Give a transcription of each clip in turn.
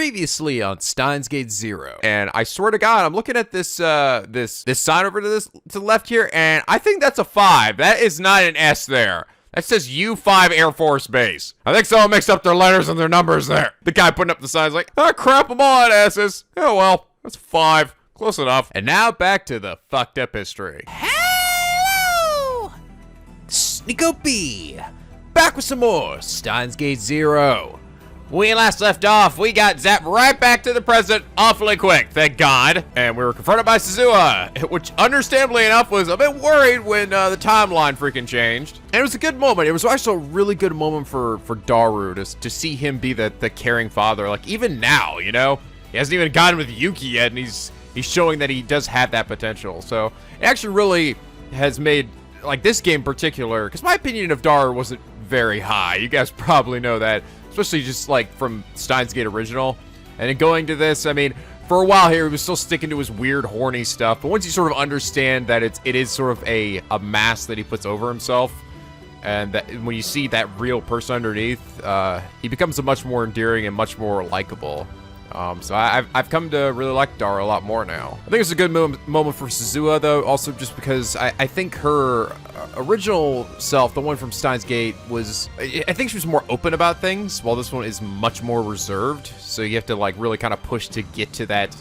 Previously on Steins Gate 0. And I swear to God, I'm looking at this this sign over to the left here, and I think that's a 5. That is not an S there. That says U5 Air Force Base. I think someone mixed up their letters and their numbers there. The guy putting up the signs like, oh crap, I'm all at S's. Oh well, that's 5. Close enough. And now back to the fucked up history. Hello! NicoB. Back with some more Steins Gate 0. When we last left off, we got zapped right back to the present awfully quick, thank God. And we were confronted by Suzuha, which understandably enough was a bit worried when the timeline freaking changed. And it was a good moment. It was actually a really good moment for Daru to see him be the caring father. Like even now, you know, he hasn't even gotten with Yuki yet, and he's showing that he does have that potential. So it actually really has made, like, this game in particular, because my opinion of Daru wasn't very high. You guys probably know that. Especially just like from Steins Gate original. And then going to this, I mean, for a while here, he was still sticking to his weird, horny stuff. But once you sort of understand that it is sort of a mask that he puts over himself, and that when you see that real person underneath, he becomes a much more endearing and much more likable. So I've come to really like Daru a lot more now. I think it's a good moment for Suzuha, though, also just because I think her original self, the one from Steins Gate, I think she was more open about things, while this one is much more reserved. So you have to like really kind of push to get to that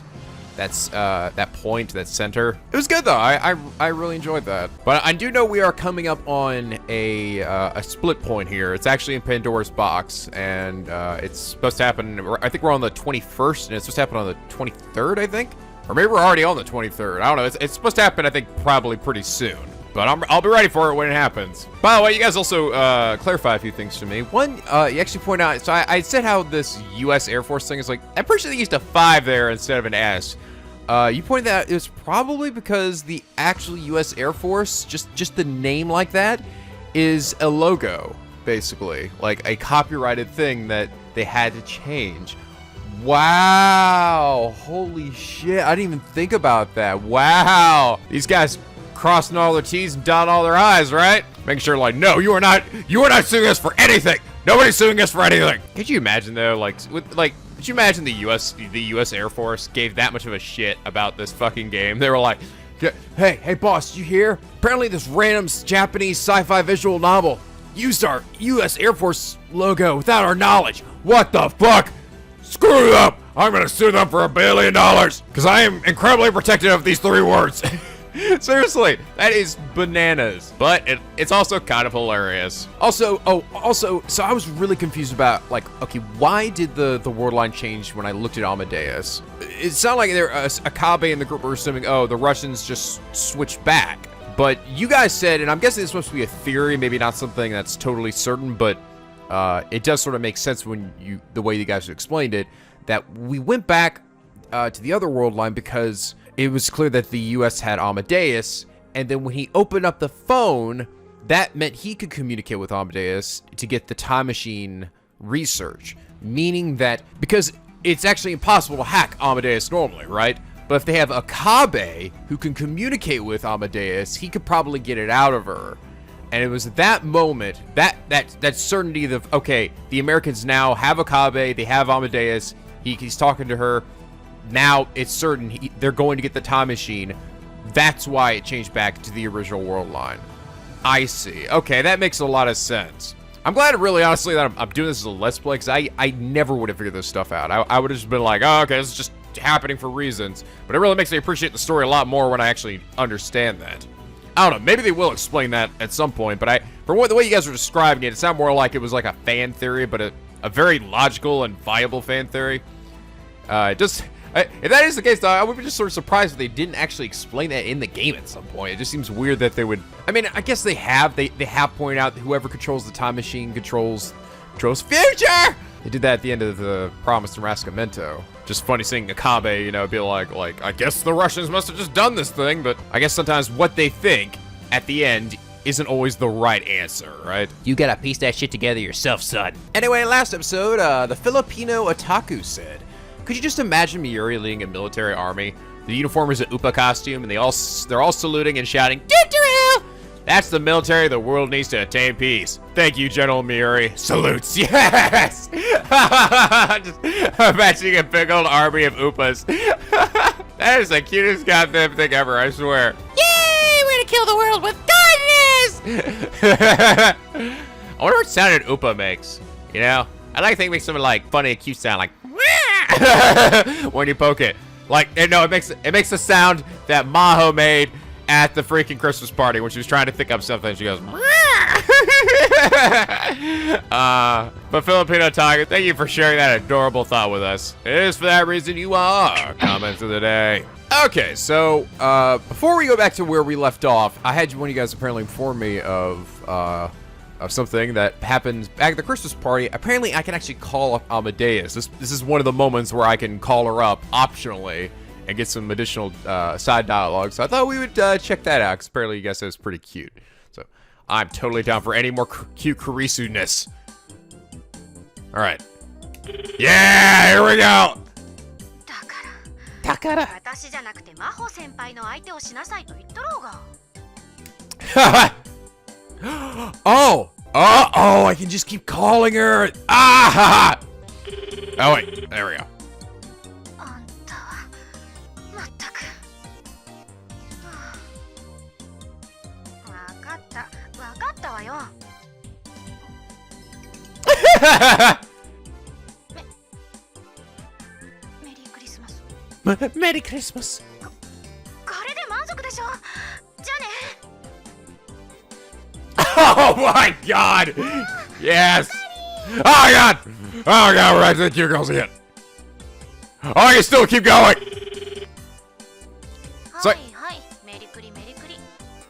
point, that center. It was good though. I really enjoyed that. But I do know we are coming up on a split point here. It's actually in Pandora's box, and it's supposed to happen. I think we're on the 21st, and it's supposed to happen on the 23rd, I think, or maybe we're already on the 23rd. I don't know. It's supposed to happen, I think, probably pretty soon. But I'll be ready for it when it happens. By the way, you guys also clarify a few things to me. One, you actually point out, so I said how this U.S. Air Force thing is like, I'm pretty sure they used a 5 there instead of an S. You pointed out it was probably because the actual U.S. Air Force, just the name like that, is a logo, basically. Like a copyrighted thing that they had to change. Wow. Holy shit. I didn't even think about that. Wow. These guys crossing all their T's and dotting all their I's, right? Making sure, like, no, you are not suing us for anything. Nobody's suing us for anything. Could you imagine though, could you imagine the U.S. Air Force gave that much of a shit about this fucking game? They were like, hey boss, you hear? Apparently this random Japanese sci-fi visual novel used our U.S. Air Force logo without our knowledge. What the fuck? Screw it up. I'm gonna sue them for $1 billion because I am incredibly protective of these 3 words. Seriously, that is bananas, but it's also kind of hilarious. Also, so I was really confused about, like, okay, why did the word line change when I looked at Amadeus? It sounded like Okabe and the group were assuming, oh, the Russians just switched back. But you guys said, and I'm guessing this must be a theory, maybe not something that's totally certain, but it does sort of make sense when the way you guys explained it, that we went back to the other world line because it was clear that the U.S. had Amadeus, and then when he opened up the phone, that meant he could communicate with Amadeus to get the time machine research. Meaning that, because it's actually impossible to hack Amadeus normally, right? But if they have Okabe who can communicate with Amadeus, he could probably get it out of her. And it was at that moment, that certainty of, okay, the Americans now have Okabe, they have Amadeus, he's talking to her. Now it's certain they're going to get the time machine. That's why it changed back to the original world line. I see. Okay, that makes a lot of sense. I'm glad, really, honestly, that I'm doing this as a Let's Play, because I never would have figured this stuff out. I would have just been like, oh, okay, this is just happening for reasons. But it really makes me appreciate the story a lot more when I actually understand that. I don't know, maybe they will explain that at some point, but the way you guys were describing it, it sounded more like it was like a fan theory, but a very logical and viable fan theory. If that is the case, though, I would be just sort of surprised if they didn't actually explain that in the game at some point. It just seems weird that they would. I mean, I guess they have. They have pointed out that whoever controls the time machine controls future. They did that at the end of the Promised Neuroscientist. Just funny seeing Okabe, you know, be like, I guess the Russians must have just done this thing, but I guess sometimes what they think at the end isn't always the right answer, right? You gotta piece that shit together yourself, son. Anyway, last episode, the Filipino otaku said, could you just imagine Miuri leading a military army? The uniform is an Upa costume, and they're all saluting and shouting, "Doo-doo-doo!" That's the military the world needs to attain peace. Thank you, General Miuri. Salutes. Yes! Just imagining a big old army of Oopas. That is the cutest goddamn thing ever, I swear. Yay! We're gonna kill the world with kindness! I wonder what sound an Oopa makes. You know? I like to think it makes something like funny, cute sound, like when you poke it. Like, no, it makes the sound that Maho made at the freaking Christmas party when she was trying to think up something. She goes, but Filipino Tiger, thank you for sharing that adorable thought with us. It is for that reason you are comments of the day. Okay, so before we go back to where we left off, I had one of you guys apparently inform me of something that happened back at the Christmas party. Apparently, I can actually call up Amadeus. This is one of the moments where I can call her up optionally and get some additional side dialogue. So I thought we would check that out, because apparently you guys said it's pretty cute. So I'm totally down for any more cute Kurisu-ness. All right. Yeah, here we go. Takara. Oh, I can just keep calling her. Ah! Oh wait, there we go. Merry Christmas. Oh my God! Yes! Oh my God! Oh my God, we're right to the cute girls again. Oh, you still keep going! Sorry.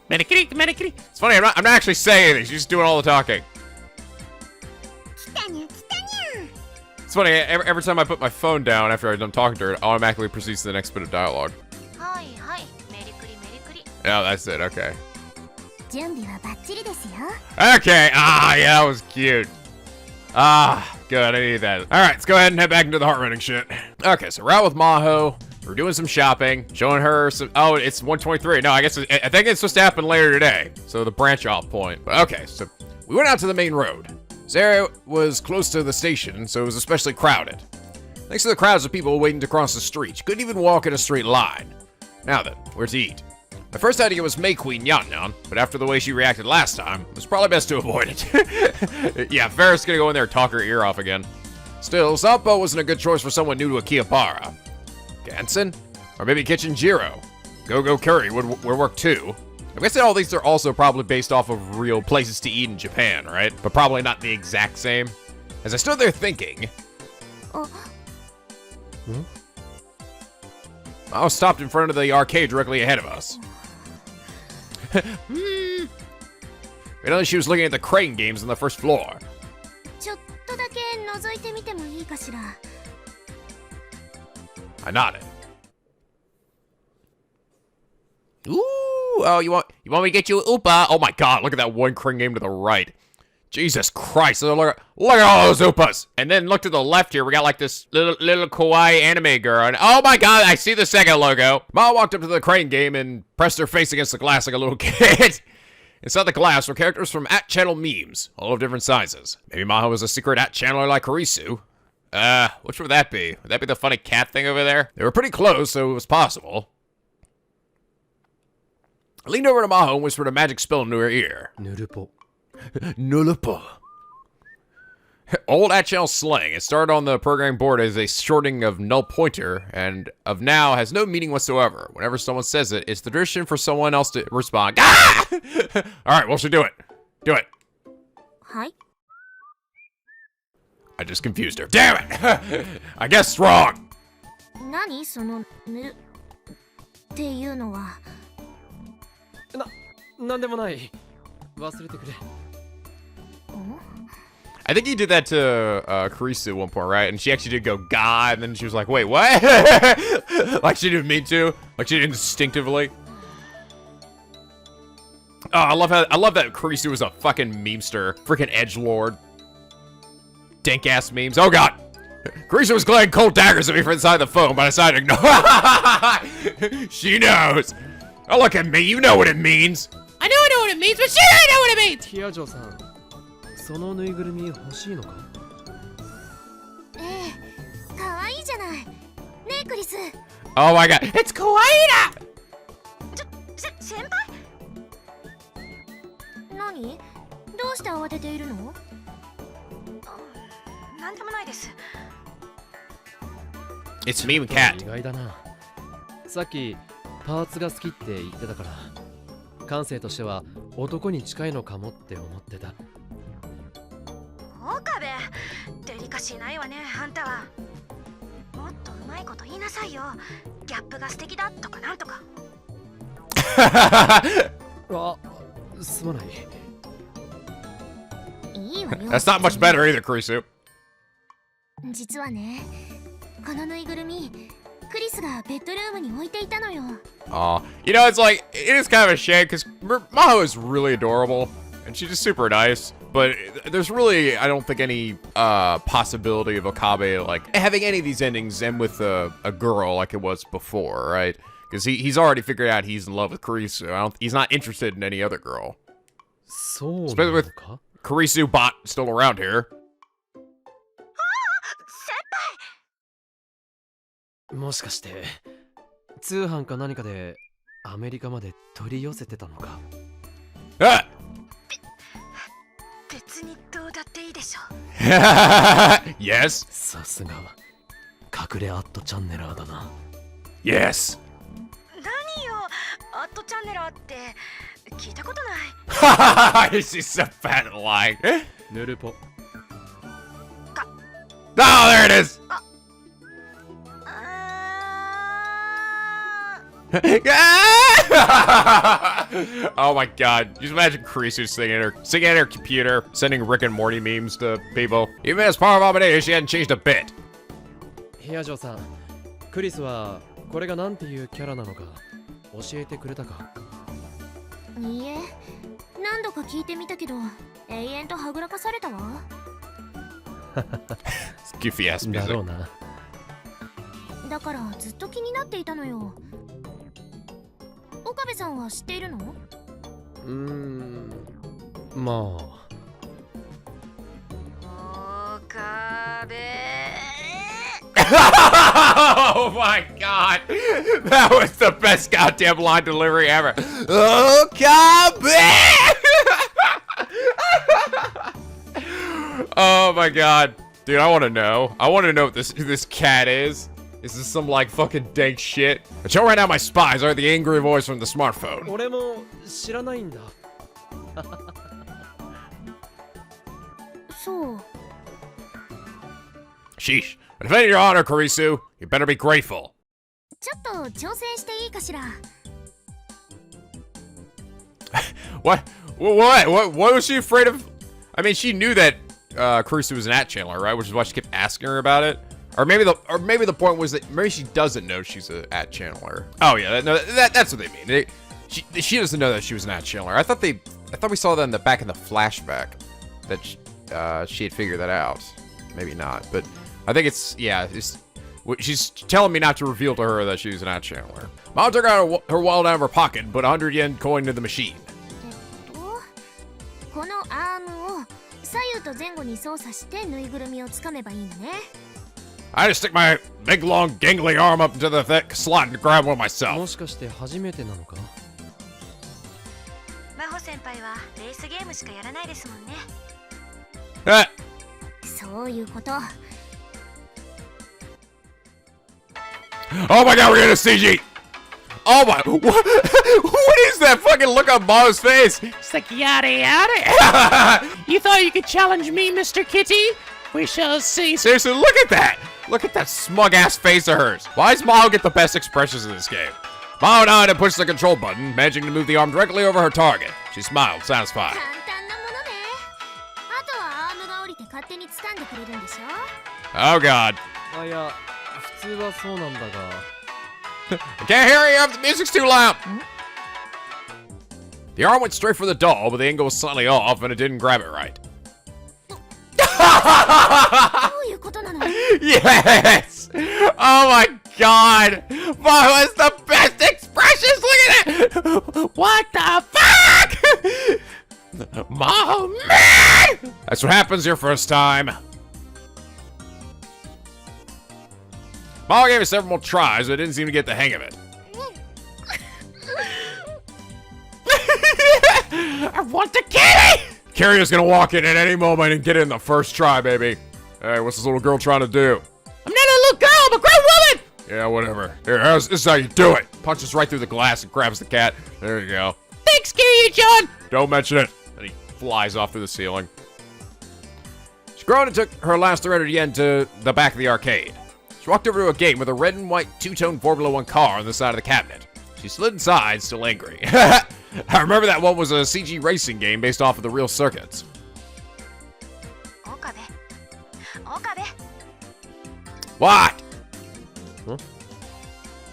Merry. It's funny, I'm not actually saying anything, she's just doing all the talking. It's funny, every time I put my phone down after I'm done talking to her, it automatically proceeds to the next bit of dialogue. Oh, that's it, okay. Okay, yeah, that was cute. Good, I need that. Alright, let's go ahead and head back into the heart-rending shit. Okay, so we're out with Maho. We're doing some shopping, showing her some, oh, it's 123. No, I think it's supposed to happen later today. So the branch off point. But okay, so we went out to the main road. This area was close to the station, so it was especially crowded. Thanks to the crowds of people waiting to cross the street, you couldn't even walk in a straight line. Now then, where to eat? My first idea was Mei Queen Yan Yan, but after the way she reacted last time, it was probably best to avoid it. Yeah, Ferris gonna go in there and talk her ear off again. Still, Sampo wasn't a good choice for someone new to Akihabara. Gansen? Or maybe Kitchen Jiro. Go-Go Curry would work too. I'm guessing all these are also probably based off of real places to eat in Japan, right? But probably not the exact same. As I stood there thinking... I was stopped in front of the arcade directly ahead of us. You know, she was looking at the crane games on the first floor. I nodded. Ooh, oh, you want me to get you an Oopa? Oh my God, look at that one crane game to the right. Jesus Christ, look at all those Oopas. And then look to the left here, we got like this little kawaii anime girl. And oh my God, I see the second logo. Ma walked up to the crane game and pressed her face against the glass like a little kid. Inside the glass were characters from @channel memes, all of different sizes. Maybe Maho was a secret @channeler like Kurisu. Which would that be? Would that be the funny cat thing over there? They were pretty close, so it was possible. I leaned over to Maho and whispered a magic spell into her ear. Nurupo. Nurupo. Old @channel slang. It started on the program board as a shortening of null pointer, and of now has no meaning whatsoever. Whenever someone says it, it's the tradition for someone else to respond. Ah! Alright, well, she'll do it. Do it. Hi. I just confused her. Damn it! I guessed wrong. I think he did that to Kurisu at one point, right? And she actually did go God, and then she was like, wait, what? Like she didn't mean to. Like she did instinctively. Oh, I love that Kurisu was a fucking memester. Freaking edgelord. Dank ass memes. Oh God. Kurisu was glaring cold daggers at me from inside the phone, but I decided to ignore. She knows. Oh, look at me. You know what it means. I know what it means, but she doesn't know what it means! ヒヤジョさん、そのぬいぐるみ欲しいのか？ええ、かわいいじゃない。ねえクリス。Oh my god, it's kawaii! 先輩？何？どうして慌てているの？なんでもないです。It's me and cat. 意外だな。さっきパーツが好きって言ってたから、感性としては男に近いのかもって思ってた。岡部、デリカシーないわね、あんたは。もっとうまいこと言いなさいよ。ギャップが素敵だとかなんとか。あ、すまない。いいわよ。 That's not much better either, Kurisu. 実はね、このぬいぐるみ、クリスがベッドルームに置いていたのよ。Aw. You know, it's like, it is kind of a shame because Maho is really adorable and she's just super nice. But there's really, I don't think, any possibility of Okabe like having any of these endings end with a girl like it was before, right? Because he's already figured out he's in love with Kurisu. He's not interested in any other girl. Especially with Kurisu bot still around here. もしかして通販か何かでアメリカまで取り寄せてたのか？Ah! 別にどうだっていいでしょ。Yes. さすが隠れアットチャンネラーだな。 Yes. 何よ、アットチャンネラーって聞いたことない。She's so fat and lying. ヌルポ。Oh, there it is. Oh my god. Just imagine Kurisu singing at her computer, sending Rick and Morty memes to people. Even as part of Amadeus, she hadn't changed a bit. ヒヤジョさん、クリスはこれがなんていうキャラなのか教えてくれたか？いいえ、何度か聞いてみたけど、永遠とはぐらかされたわ。Goofy ass だ music. ろうな。だからずっと気になっていたのよ。岡部さんは知っているの？まあ。岡部。Oh my god. That was the best goddamn line delivery ever. Okabe! Oh my god. Dude, I want to know. I want to know who this cat is. Is this some like fucking dank shit? I tell right now my spies are the angry voice from the smartphone. 俺も知らないんだ。そう。Sheesh. But if any your honor, Kurisu, you better be grateful. ちょっと挑戦していいかしら。What was she afraid of? I mean, she knew that Kurisu was an at channeler, right? Which is why she kept asking her about it. Or maybe the point was that maybe she doesn't know she's an at channeler. Oh yeah, that's what they mean. She doesn't know that she was an at channeler. I thought we saw that in the back in the flashback that she had figured that out. Maybe not, but I think she's telling me not to reveal to her that she's an at channeler. Mom took out her wallet out of her pocket and put a 100 yen coin into the machine. このアームを左右と前後に操作してぬいぐるみをつかめばいいのね。I just stick my big, long, gangly arm up into the thick slot and grab one myself. もしかして初めてなのか？マホ先輩はレースゲームしかやらないですもんね。そういうこと。Oh my god, we're getting a CG! Oh my, what is that fucking look on Maho's face? It's like, yada yada. You thought you could challenge me, Mr. Kitty? We shall see. Seriously, look at that! Look at that smug-ass face of hers. Why does Maho get the best expressions in this game? Maho nodded and pushed the control button, managing to move the arm directly over her target. She smiled, satisfied. 簡単なものね。あとはアームが降りて勝手に掴んでくれるんでしょ。 Oh god. あ、いや、普通はそうなんだが。I can't hear you if the music's too loud. The arm went straight for the doll, but the angle was slightly off and it didn't grab it right. どういうことなの？ Yes! Oh my god! Maho has the best expressions! Look at it! What the fuck? Maho, man! That's what happens your first time. Maho gave it several more tries, but didn't seem to get the hang of it. I want the kitty! Kirya's gonna walk in at any moment and get in the first try, baby. Hey, what's this little girl trying to do? I'm not a little girl, I'm a grown woman! Yeah, whatever. Here, this is how you do it. Punches right through the glass and grabs the cat. There you go. Thanks, Kiryu John! Don't mention it. And he flies off through the ceiling. She groaned and took her last 300 yen to the back of the arcade. She walked over to a gate with a red and white two-tone Formula 1 car on the side of the cabinet. She slid inside, still angry. I remember that one was a CG racing game based off of the real circuits. Okabe. Okabe. What?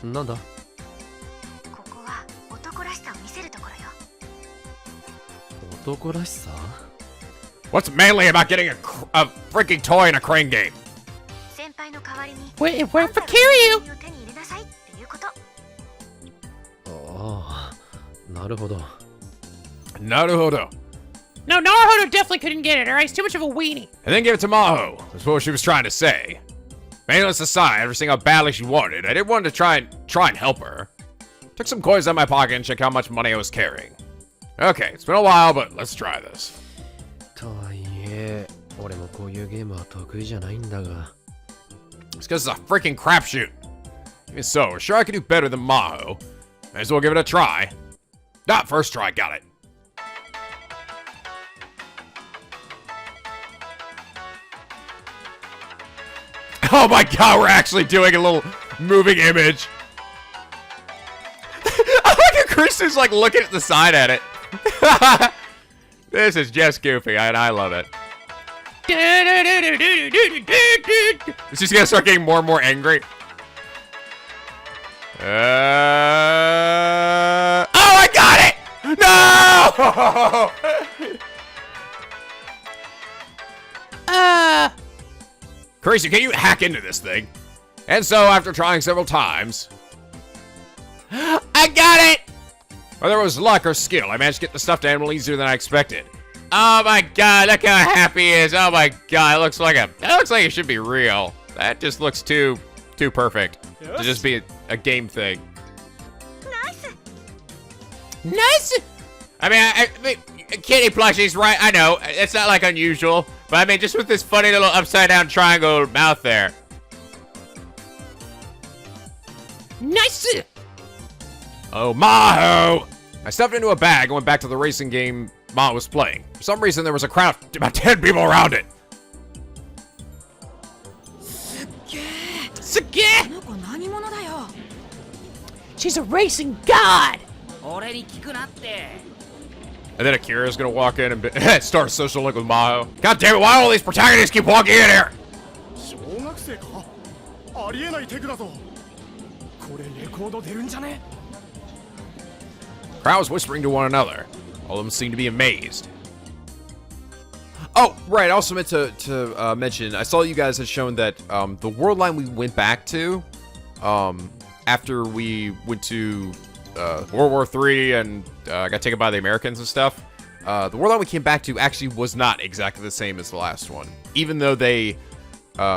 なんだここは男らしさを見せるところよ。男らしさ What's manly about getting a freaking toy in a crane game? 先輩の代わりに Wait, it worked for あんたの Kiryu! 手に入れなさいっていうこと。ああ、なるほど。 Naruhodo. No, Naruhodo definitely couldn't get it, alright? He's too much of a weenie. And then give it to Maho. That's what she was trying to say. Manliness aside, after seeing how badly she wanted, I did want to try and help her. Took some coins out of my pocket and checked how much money I was carrying. Okay, it's been a while, but let's try this. とはいえ、俺もこういうゲームは得意じゃないんだが。 It's because it's a freaking crapshoot. Even so, sure I could do better than Maho. Might as well give it a try. Ah, first try, got it. Oh my god, we're actually doing a little moving image. I like how Kurisu's like looking at the side at it. This is just goofy, and I love it. Is she gonna start getting more and more angry? Oh, I got it! No! Kurisu, can you hack into this thing? And so, after trying several times, I got it! Whether it was luck or skill, I managed to get the stuffed animal easier than I expected. Oh my god, look how happy he is. Oh my god, it looks like it should be real. That just looks too perfect to just be a game thing. Nice. Nice! I mean, kitty plushies, right? I know, it's not like unusual, but I mean, just with this funny little upside down triangle mouth there. Nice! Oh, Maho! I stuffed it into a bag and went back to the racing game Maho was playing. For some reason, there was a crowd of about 10 people around it. Suge! She's a racing god! And then Akira's gonna walk in and start a social link with Maho. God damn it, why do all these protagonists keep walking in here? Crowd was whispering to one another. All of them seemed to be amazed. Oh, right, I also meant to mention, I saw you guys had shown that the world line we went back to, after we went to World War III and got taken by the Americans and stuff, the world line we came back to actually was not exactly the same as the last one. Even though they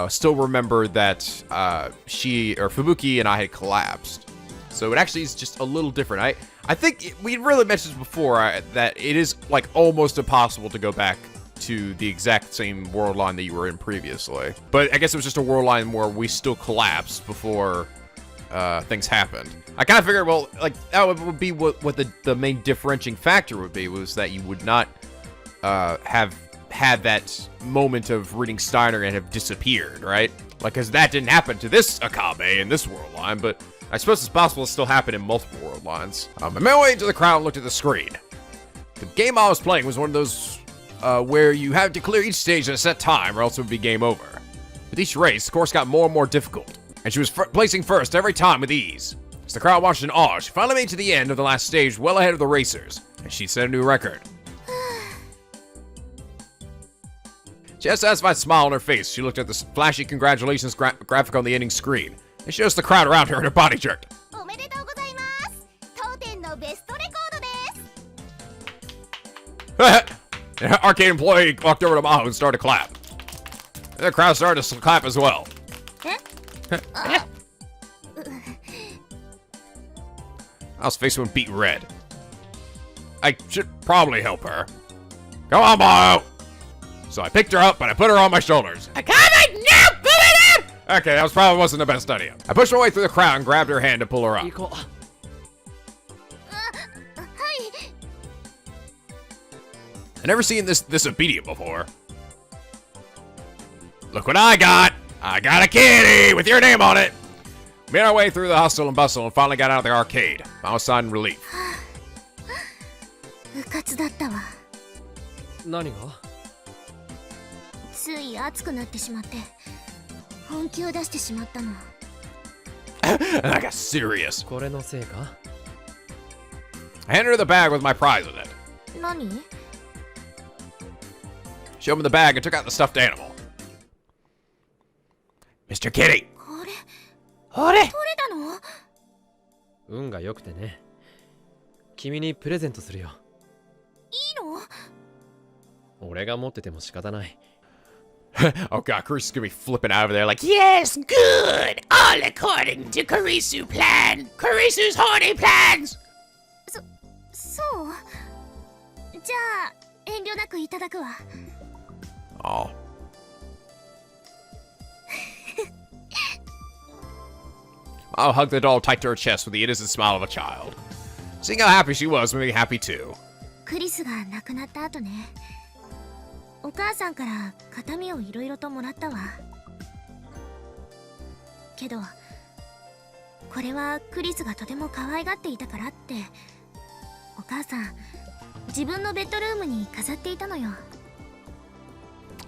still remember that Fubuki and I had collapsed. So it actually is just a little different. I think we really mentioned before that it is like almost impossible to go back to the exact same world line that you were in previously. But I guess it was just a world line where we still collapsed before things happened. I kind of figured, well, like that would be what the main differentiating factor would be, was that you would not have had that moment of reading Steiner and have disappeared, right? Like, because that didn't happen to this Okabe in this world line, but I suppose it's possible to still happen in multiple world lines. I made my way into the crowd and looked at the screen. The game I was playing was one of those where you have to clear each stage in a set time or else it would be game over. With each race, the course got more and more difficult, and she was placing first every time with ease. As the crowd watched in awe, she finally made it to the end of the last stage well ahead of the racers, and she set a new record. She had a satisfied smile on her face. She looked at the flashy congratulations graphic on the ending screen, and she noticed the crowd around her and her body jerked. Arcade employee walked over to Maho and started to clap. And the crowd started to clap as well. Maho's face went beet red. I should probably help her. Come on, Maho! So I picked her up and I put her on my shoulders. Okabe, no! Put it in! Okay, that probably wasn't the best idea. I pushed my way through the crowd and grabbed her hand to pull her up. 行こう。I've never seen this obedient before. Look what I got! I got a kitty with your name on it! Made our way through the hustle and bustle and finally got out of the arcade. I was signed in relief. うかつだったわ。何が？つい熱くなってしまって本気を出してしまったの。And I got serious. これのせいか？ I handed her the bag with my prize in it. 何？ She opened the bag and took out the stuffed animal. Mr. Kitty! これあれ取れたの？運が良くてね。君にプレゼントするよ。いいの？俺が持ってても仕方ない。Oh god, Kurisu's gonna be flipping out over there like, Yes, good! All according to Kurisu plan! Kurisu's horny plans! そうじゃあ遠慮なくいただくわ。oh. I'll hug the doll tight to her chest with the innocent smile of a child. Seeing how happy she was made me happy too. クリスが亡くなった後ね、お母さんから形見をいろいろともらったわ。けどこれはクリスがとても可愛がっていたからってお母さん自分のベッドルームに飾っていたのよ。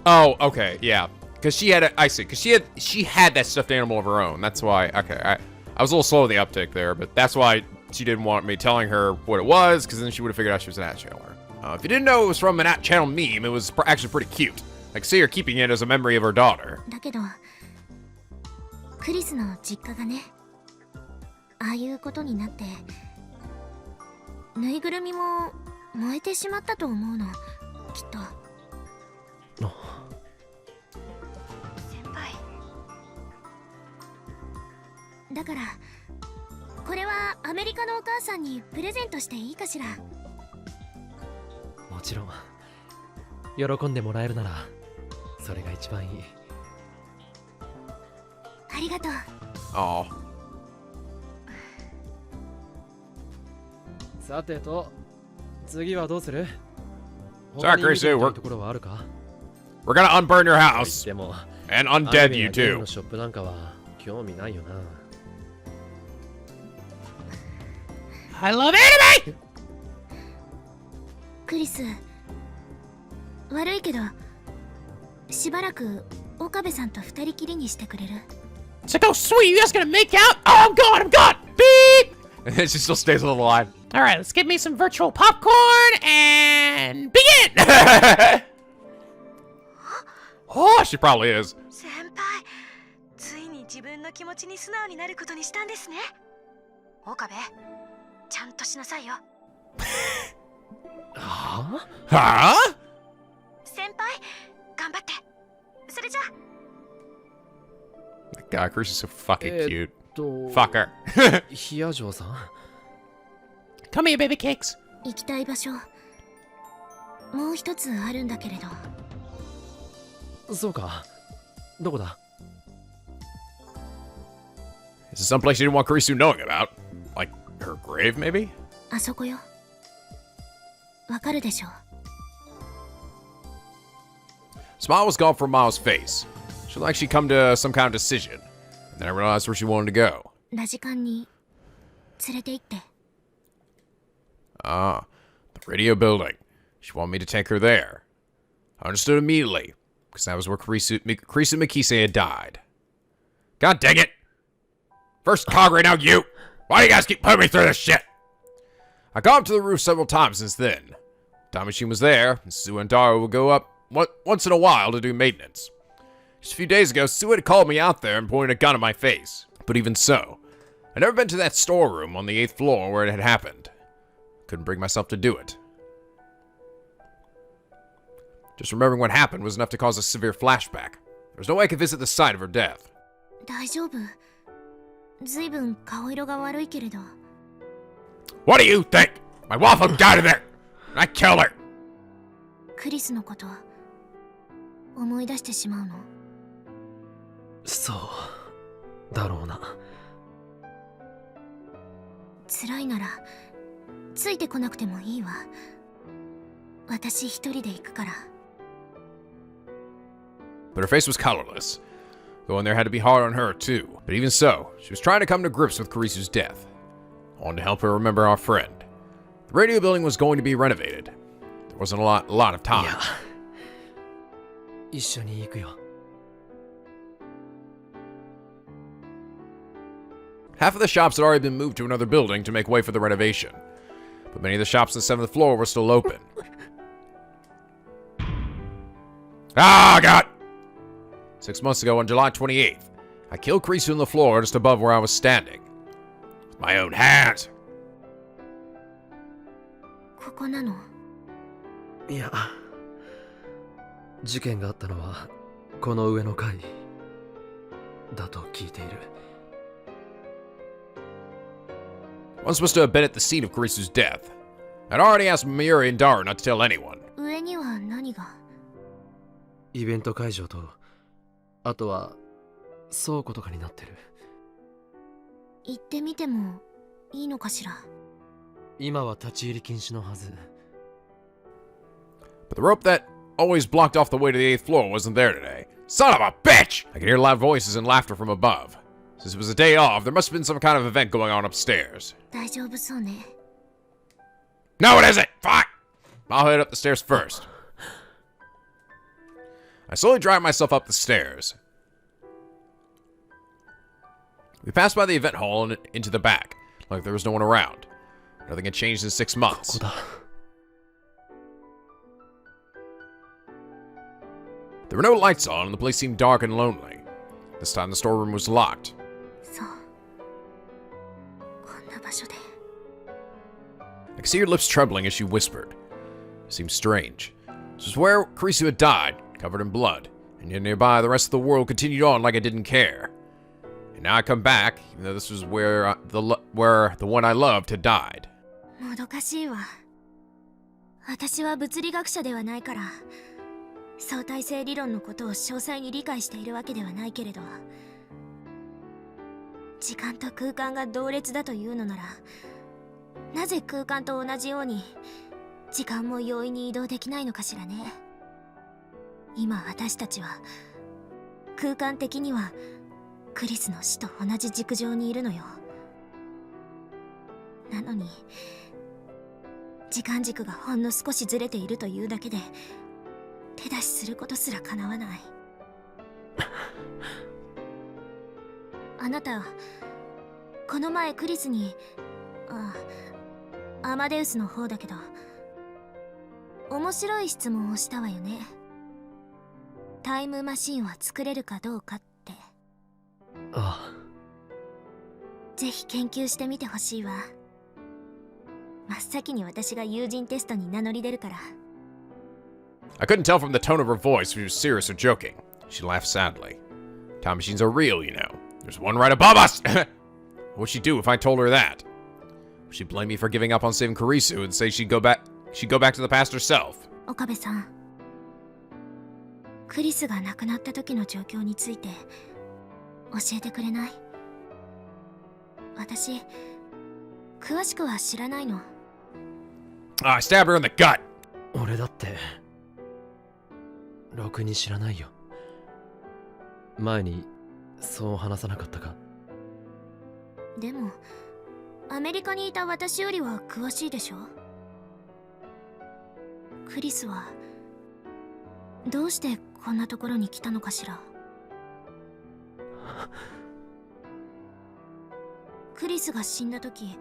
Oh, okay, yeah. Because she had I see, because she had that stuffed animal of her own. That's why, okay, I was a little slow with the uptick there, but that's why she didn't want me telling her what it was, because then she would have figured out she was an at channeler. If you didn't know it was from an at channel meme, it was actually pretty cute. I can see her keeping it as a memory of her daughter. だけどクリスの実家がね、ああいうことになってぬいぐるみも燃えてしまったと思うの、きっと。先輩、だからこれはアメリカのお母さんにプレゼントしていいかしら？もちろん。喜んでもらえるならそれが一番いい。ありがとう。Oh. さてと、次はどうする？ Sorry, Kurisu, ところはあるか？ we're gonna unburn your house でも and アニ undead メ you やゲーム too. のショップなんかは興味ないよな。I love anime! クリス、悪いけどしばらく岡部さんと二人きりにしてくれる？ It's like, oh sweet, you guys gonna make out? Oh, I'm gone! Beep! And then she still stays on the line. Alright, let's get me some virtual popcorn and begin! Oh, she probably is. 先輩、ついに自分の気持ちに素直になることにしたんですね。岡部、ちゃんとしなさいよ。はぁ？ Huh? 先輩、頑張って。それじゃあ。God, Chris is so fucking cute. と Fucker. ヒヤジョウさん？ Come here, baby cakes. 行きたい場所、もう一つあるんだけれど。そうか。どこだ？ Is this someplace you didn't want Kurisu knowing about? Like her grave, maybe? あそこよ。わかるでしょ？ Smile was gone from Maho's face. She looked like she'd come to some kind of decision. And then I realized where she wanted to go. ラジカンに連れて行って。Ah, the radio building. She wanted me to take her there. I understood immediately, because that was where Kurisu Mikise had died. God dang it! First Kagure, now you! Why do you guys keep putting me through this shit? I got up to the roof several times since then. The time machine was there, and Suzuha and Daru would go up once in a while to do maintenance. Just a few days ago, Suzuha had called me out there and pointed a gun at my face. But even so, I'd never been to that storeroom on the 8th floor where it had happened. Couldn't bring myself to do it. Just remembering what happened was enough to cause a severe flashback. There was no way I could visit the site of her death. 大丈夫。ずいぶん顔色が悪いけれど。What do you think? My waffle got in there! And I killed her! クリスのこと思い出してしまうの？そうだろうな。辛いならついてこなくてもいいわ。私一人で行くから。But her face was colorless. Going there had to be hard on her, too. But even so, she was trying to come to grips with Kurisu's death. I wanted to help her remember our friend. The radio building was going to be renovated. There wasn't a lot of い time. や、一緒に行くよ。Half of the shops had already been moved to another building to make way for the renovation. But many of the shops on the 7th floor were still open. Ah, God! 6 months ago, on July 28th, I killed Kurisu on the floor just above where I was standing. With my own hands. ここなの？いや、事件があったのはこの上の階だと聞いている。One supposed to have been at the scene of Kurisu's death. I'd already asked Miuri and Daru not to tell anyone. 上には何が？イベント会場と、あとは倉庫とかになってる。行ってみてもいいのかしら？今は立ち入り禁止のはず。But the rope that always blocked off the way to the 8th floor wasn't there today. Son of a bitch! I could hear loud voices and laughter from above. Since it was a day off, there must have been some kind of event going on upstairs. 大丈夫そうね。 No, it isn't! Fuck! I'll head up the stairs first. I slowly dragged myself up the stairs. We passed by the event hall and into the back, like there was no one around. Nothing had changed in 6 months. ここだ。There were no lights on, and the place seemed dark and lonely. This time the storeroom was locked. そう。こんな場所で。I could see her lips trembling as she whispered. It seemed strange. This was where Kurisu had died, covered in blood, and yet nearby the rest of the world continued on like I didn't care. And now I come back, even though this was where the one I loved had died. もどかしいわ。私は物理学者ではないから相対性理論のことを詳細に理解しているわけではないけれど、時間と空間が同列だというのなら、なぜ空間と同じように時間も容易に移動できないのかしらね。今私たちは空間的にはクリスの死と同じ軸上にいるのよ。なのに時間軸がほんの少しずれているというだけで手出しすることすら叶わない。あなたこの前クリスにアマデウスの方だけど面白い質問をしたわよね。タイムマシンは作れるかどうかって。ああ。ぜひ研究してみてほしいわ。真っ先に私が友人テストに名乗り出るから。I couldn't tell from the tone of her voice if she was serious or joking. She laughed sadly. Time machines are real, you know. There's one right above us! What would she do if I told her that? Would she blame me for giving up on saving Kurisu and say she'd go back to the past herself? 岡部さん、クリスが亡くなった時の状況について教えてくれない？私詳しくは知らないの。I stabbed her in the gut! 俺だってろくに知らないよ。前にそう話さなかったか？でもアメリカにいた私よりは詳しいでしょ。クリスはどうしてこんなところに来たのかしら。クリスが死んだ時、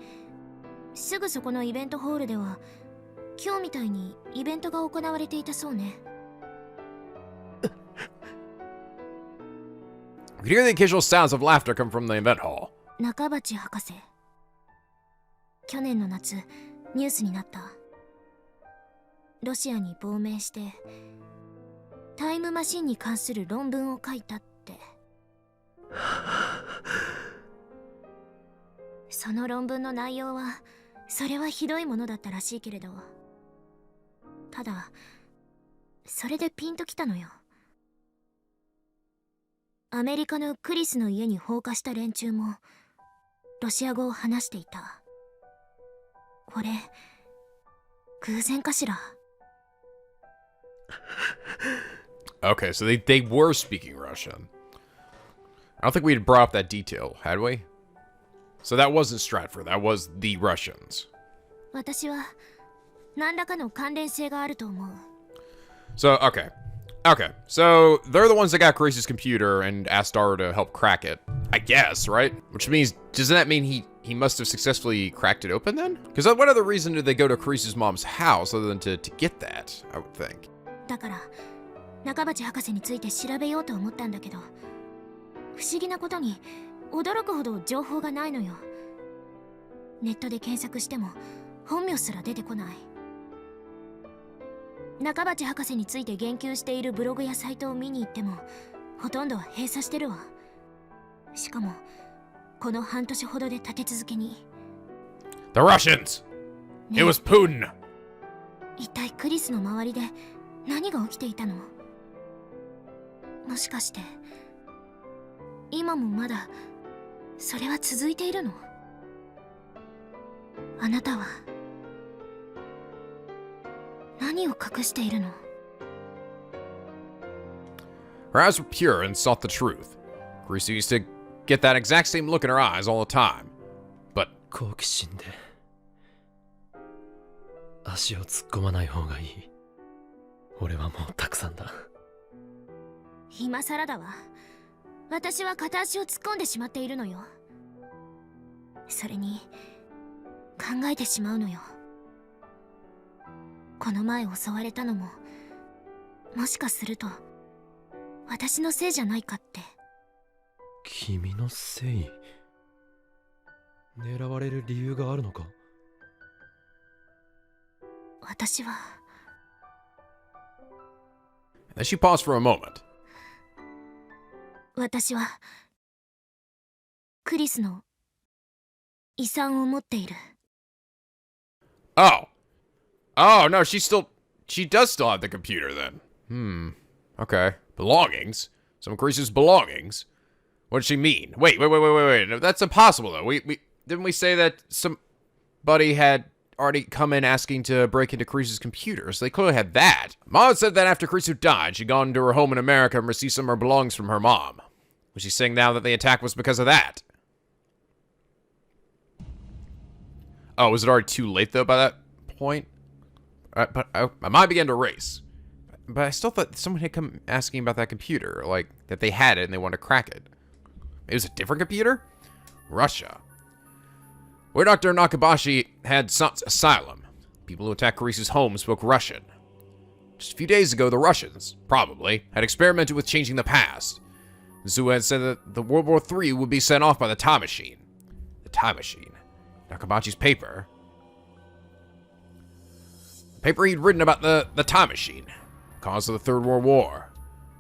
すぐそこのイベントホールでは今日みたいにイベントが行われていたそうね。I could hear the occasional sounds of laughter come from the event hall. 中鉢博士、去年の夏ニュースになった。ロシアに亡命してタイムマシンに関する論文を書いたって。その論文の内容はそれはひどいものだったらしいけれど、ただそれでピンときたのよ。アメリカのクリスの家に放火した連中もロシア語を話していた。これ偶然かしら。Okay, so they were speaking Russian. I don't think we had brought up that detail, had we? So that wasn't Stratford, that was the Russians. 私は何らかの関連性があると思う。 So, okay. Okay, so they're the ones that got Kurisu's computer and asked Daru to help crack it. I guess, right? Which means, doesn't that mean he must have successfully cracked it open then? Because what other reason did they go to Kurisu's mom's house other than to get that, I would think. だから中鉢博士について調べようと思ったんだけど、不思議なことに驚くほど情報がないのよ。ネットで検索しても本名すら出てこない。中鉢博士について言及しているブログやサイトを見に行ってもほとんどは閉鎖してるわ。しかもこの半年ほどで立て続けに。 The Russians! It was Putin! 一体クリスの周りで何が起きていたの？もしかして今もまだそれは続いているの？あなたは何を隠しているの？ Her eyes were pure and sought the truth. Kurisu used to get that exact same look in her eyes all the time. But 好奇心で足を突っ込まない方がいい。俺はもうたくさんだ。今さらだわ。私は片足を突っ込んでしまっているのよ。それに考えてしまうのよ。この前襲われたのももしかすると私のせいじゃないかって。君のせい？狙われる理由があるのか？私は。 then she paused for a moment. 私はクリスの遺産を持っている。 Oh. Oh, no, she does still have the computer then. Okay. Belongings? Some of Kurisu's belongings? What does she mean? Wait. No, that's impossible, though. Didn't we say that somebody had already come in asking to break into Kurisu's computer, so they clearly had that. Maho said that after Kurisu died, she'd gone to her home in America and received some of her belongings from her mom. Was she saying now that the attack was because of that? Oh, was it already too late, though, by that point? But my mind began to race. But I still thought someone had come asking about that computer, like, that they had it and they wanted to crack it. It was a different computer? Russia. Where Dr. Nakabashi had asylum. People who attacked Kurisu's home spoke Russian. Just a few days ago, the Russians, probably, had experimented with changing the past. Suzuha had said that the World War III would be sent off by the time machine. The time machine. Nakabachi's paper. The paper he'd written about the time machine. Cause of the Third World War.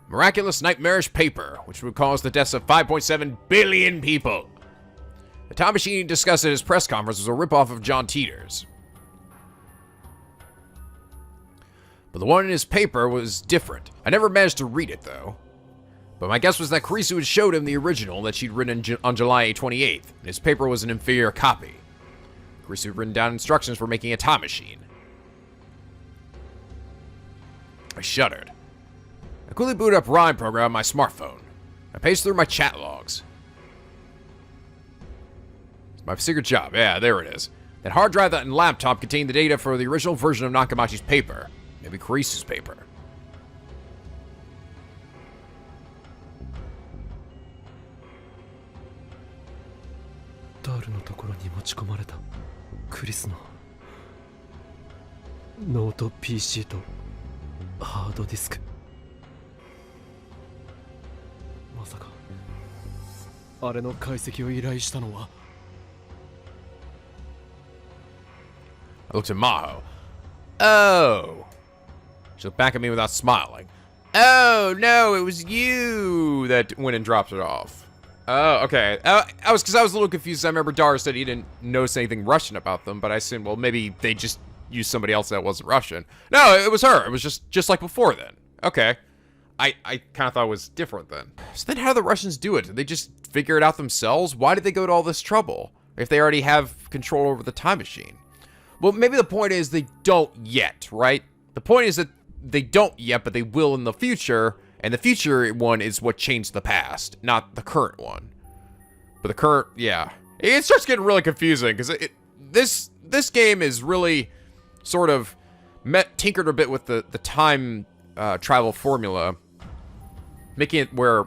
Miraculous, nightmarish paper, which would cause the deaths of 5.7 billion people. The time machine he discussed at his press conference was a ripoff of John Teeter's. But the one in his paper was different. I never managed to read it, though. But my guess was that Kurisu had showed him the original that she'd written on July 28th, and his paper was an inferior copy. Kurisu had written down instructions for making a time machine. I shuddered. I quickly booted up Rhyme program on my smartphone. I paged through my chat logs. It's my secret job. Yeah, there it is. That hard drive and laptop contained the data for the original version of Nakabachi's paper. Maybe Kurisu's paper. Daruのところに持ち込まれたクリスのノート PC とハードディスク。まさかあれの解析を依頼したのは。 I looked at Maho. Oh. She looked back at me without smiling. Oh, no, it was you that went and dropped it off. Oh, okay. I was a little confused. I remember Dara said he didn't notice anything Russian about them, but I assumed, well, maybe they just used somebody else that wasn't Russian. No, it was her. It was just like before then. Okay. I kind of thought it was different then. So then how do the Russians do it? Did they just figure it out themselves? Why did they go to all this trouble if they already have control over the time machine? Well, maybe the point is they don't yet, right? The point is that they don't yet, but they will in the future, and the future one is what changed the past, not the current one. But the current, yeah. It starts getting really confusing, because this game is really sort of tinkered a bit with the time travel formula, making it where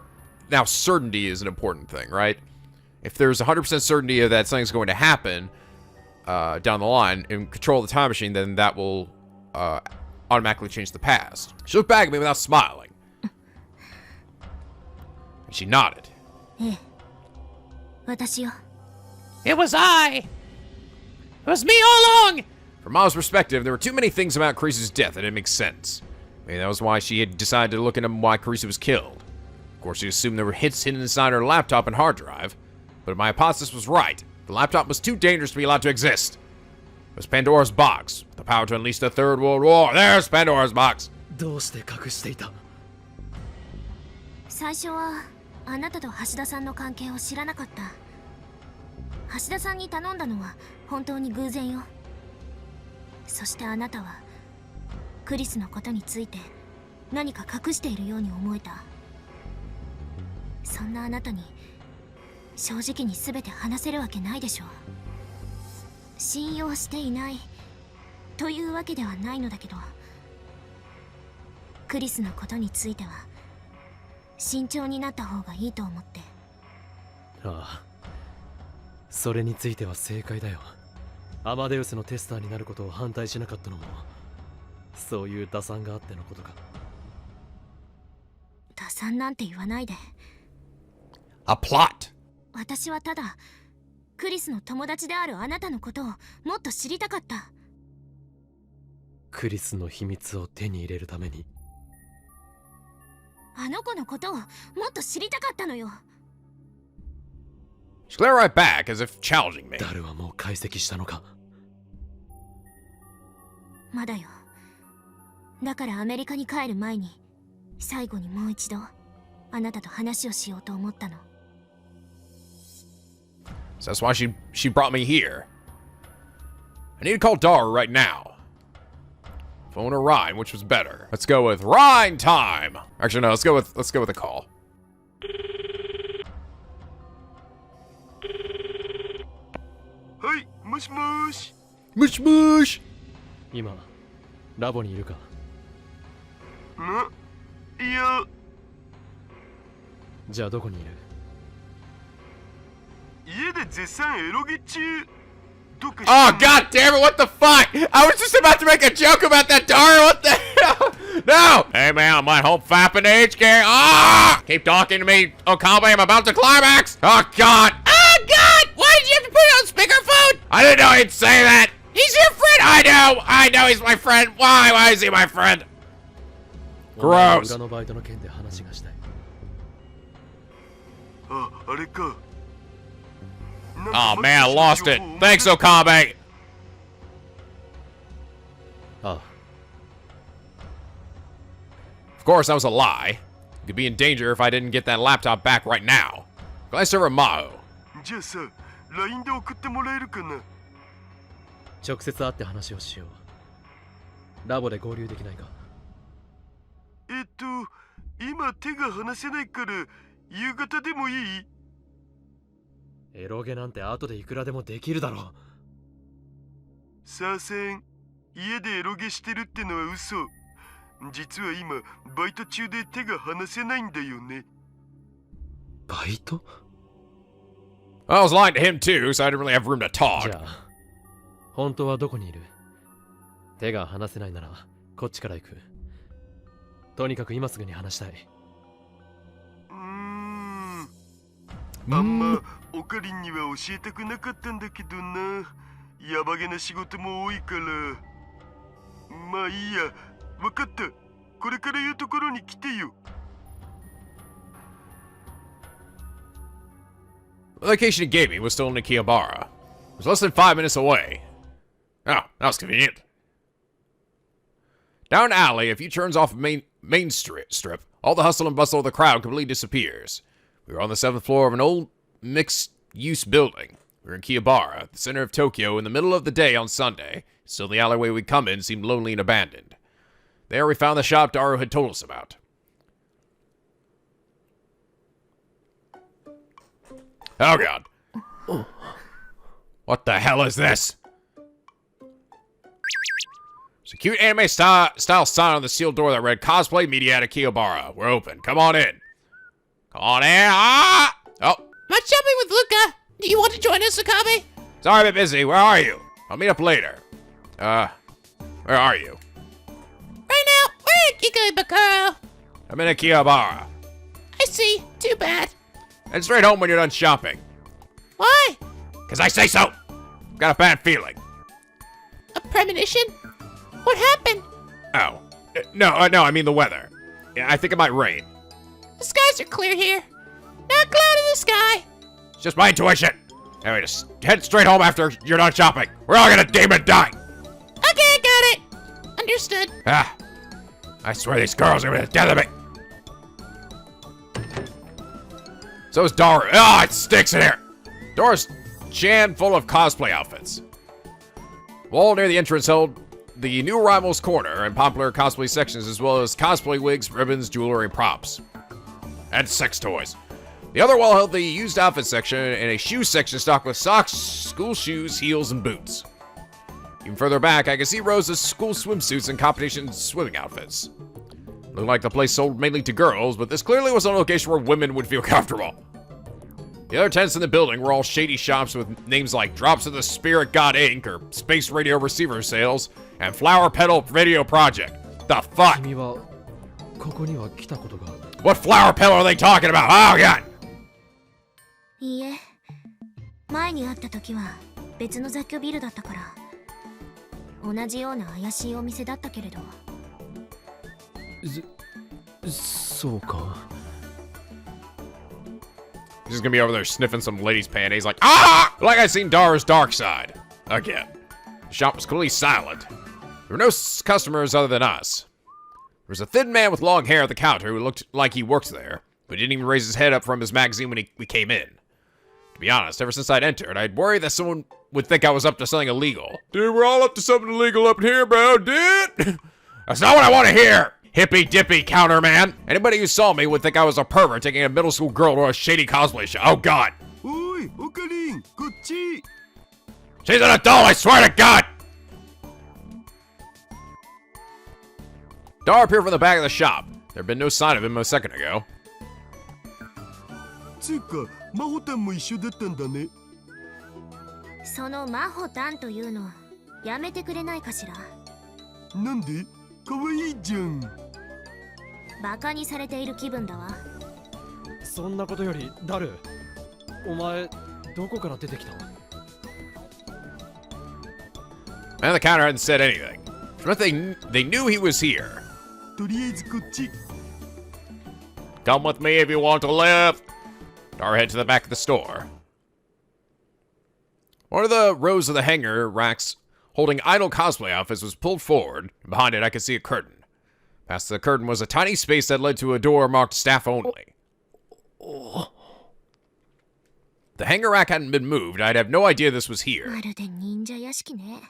now certainty is an important thing, right? If there's 100% certainty that something's going to happen down the line and control the time machine, then that will automatically change the past. She looked back at me without smiling. And she nodded. It was I. It was me all along. From Maho's perspective, there were too many things about Kurisu's death that didn't make sense. Maybe that was why she had decided to look into why Kurisu was killed. Of course, she assumed there were hits hidden inside her laptop and hard drive. But my hypothesis was right. The laptop was too dangerous to be allowed to exist. It was Pandora's box, with the power to unleash the Third World War. There's Pandora's box. どうして隠していた？最初はあなたと橋田さんの関係を知らなかった。橋田さんに頼んだのは本当に偶然よ。そしてあなたはクリスのことについて何か隠しているように思えた。そんなあなたに正直に全て話せるわけないでしょう。信用していないというわけではないのだけど、クリスのことについては慎重になった方がいいと思って。ああ、それについては正解だよ。アマデウスのテスターになることを反対しなかったのもそういう打算があってのことか。打算なんて言わないで。A plot. 私はただクリスの友達であるあなたのことをもっと知りたかった。クリスの秘密を手に入れるために。あの子のことをもっと知りたかったのよ。She glared right back as if challenging me. ダルはもう解析したのか？まだよ。だからアメリカに帰る前に最後にもう一度あなたと話をしようと思ったの。So that's why she brought me here. I need to call Dara right now. Phone or Ryan, which was better? Let's go with Ryan time. Actually, no. Let's go with a call. Hey, mush mush. Mush mush. 今ラボにいるか？いや。じゃあどこにいる？家で絶賛エロゲ中。Oh, god damn it, what the fuck? I was just about to make a joke about that, Dara, what the hell? No! Hey man, I'm at home fapping HK. Ah! Keep talking to me, Okabe, I'm about to climax! Oh god! Oh God! Why did you have to put it on speakerphone? I didn't know he'd say that! He's your friend. I know he's my friend! Why is he my friend? Gross! 裏のバイトの件で話がしたい。あれか。Oh man, I lost it. Thanks, Okabe. Ah. Of course, that was a lie. You could be in danger if I didn't get that laptop back right now. Glanced over at Maho. じゃあさ、LINE で送ってもらえるかな？直接会って話をしよう。ラボで合流できないか？今手が離せないから夕方でもいい？エロゲなんて後でいくらでもできるだろう。さあせん、家でエロゲしてるってのは嘘。実は今バイト中で手が離せないんだよね。バイト？ I was lying to him too, so I didn't really have room to talk. じゃあ本当はどこにいる？手が離せないならこっちから行く。とにかく今すぐに話したい。あんまオカリンには教えたくなかったんだけどな。ヤバげな仕事も多いから。まあいいや、わかった。これから言うところに来てよ。 The location he gave me was still in Akihabara. It was less than 5 minutes away. Oh, that was convenient. Down an alley, a few turns off main strip, all the hustle and bustle of the crowd completely disappears. We were on the 7th floor of an old mixed-use building. We were in Akihabara, the center of Tokyo, in the middle of the day on Sunday. Still, the alleyway we'd come in seemed lonely and abandoned. There we found the shop Daru had told us about. Oh god. What the hell is this? It's a cute anime style sign on the sealed door that read Cosplay Media at Akihabara. We're open. Come on in. Come on in. Ah! Oh. I'm shopping with Luca. Do you want to join us, Okabe? Sorry, I'm a bit busy. Where are you? I'll meet up later. Where are you? Right now, we're at Kikabakuro. I'm in Akihabara. I see. Too bad. Head straight home when you're done shopping. Why? Because I say so. Got a bad feeling. A premonition? What happened? Oh. No, I mean the weather. Yeah, I think it might rain. The skies are clear here. Not a cloud in the sky. It's just my intuition. Anyway, just head straight home after you're done shopping. We're all gonna demon die. Okay, got it. Understood. Ah. I swear these girls are gonna death of me. So is Daru. Ah, it stinks in here. Door's jammed full of cosplay outfits. Wall near the entrance held the new arrivals corner and popular cosplay sections, as well as cosplay wigs, ribbons, jewelry, props, and sex toys. The other wall held the used outfit section and a shoe section stocked with socks, school shoes, heels, and boots. Even further back, I could see rows of school swimsuits and competition swimming outfits. Looked like the place sold mainly to girls, but this clearly was a location where women would feel comfortable. The other tents in the building were all shady shops with names like Drops of the Spirit God Inc. or Space Radio Receiver Sales and Flower Petal Video Project. The fuck? 君はここには来たことが。 What flower petal are they talking about? Oh god! いいえ、前に会った時は別の雑居ビルだったから、同じような怪しいお店だったけれど。そうか。 He's just gonna be over there sniffing some lady's panties like, ah! Like I seen Daru's dark side. Again. The shop was clearly silent. There were no customers other than us. There was a thin man with long hair at the counter who looked like he worked there, but didn't even raise his head up from his magazine when we came in. To be honest, ever since I'd entered, I'd worried that someone would think I was up to something illegal. Dude, we're all up to something illegal up in here, bro, dude! That's not what I want to hear! Hippy-dippy counterman. Anybody who saw me would think I was a pervert taking a middle school girl to a shady cosplay show. Oh, God. Oi, Okarin, こっち. She's an adult, I swear to God! Daru appeared from the back of the shop. There had been no sign of him a second ago. つうか、マホタンも一緒だったんだね。そのマホタンというのやめてくれないかしら。なんで？かわいいじゃん。バカにされている気分だわ。そんなことよりダル、お前どこから出てきたの？ Man at the counter hadn't said anything. From what they knew he was here. とりあえずこっち。 Come with me if you want to live. Daru headed to the back of the store. One of the rows of the hanger racks holding idle cosplay outfits was pulled forward, and behind it I could see a curtain. Past the curtain was a tiny space that led to a door marked staff only. The hanger rack hadn't been moved. I'd have no idea this was here. まるで忍者屋敷ね。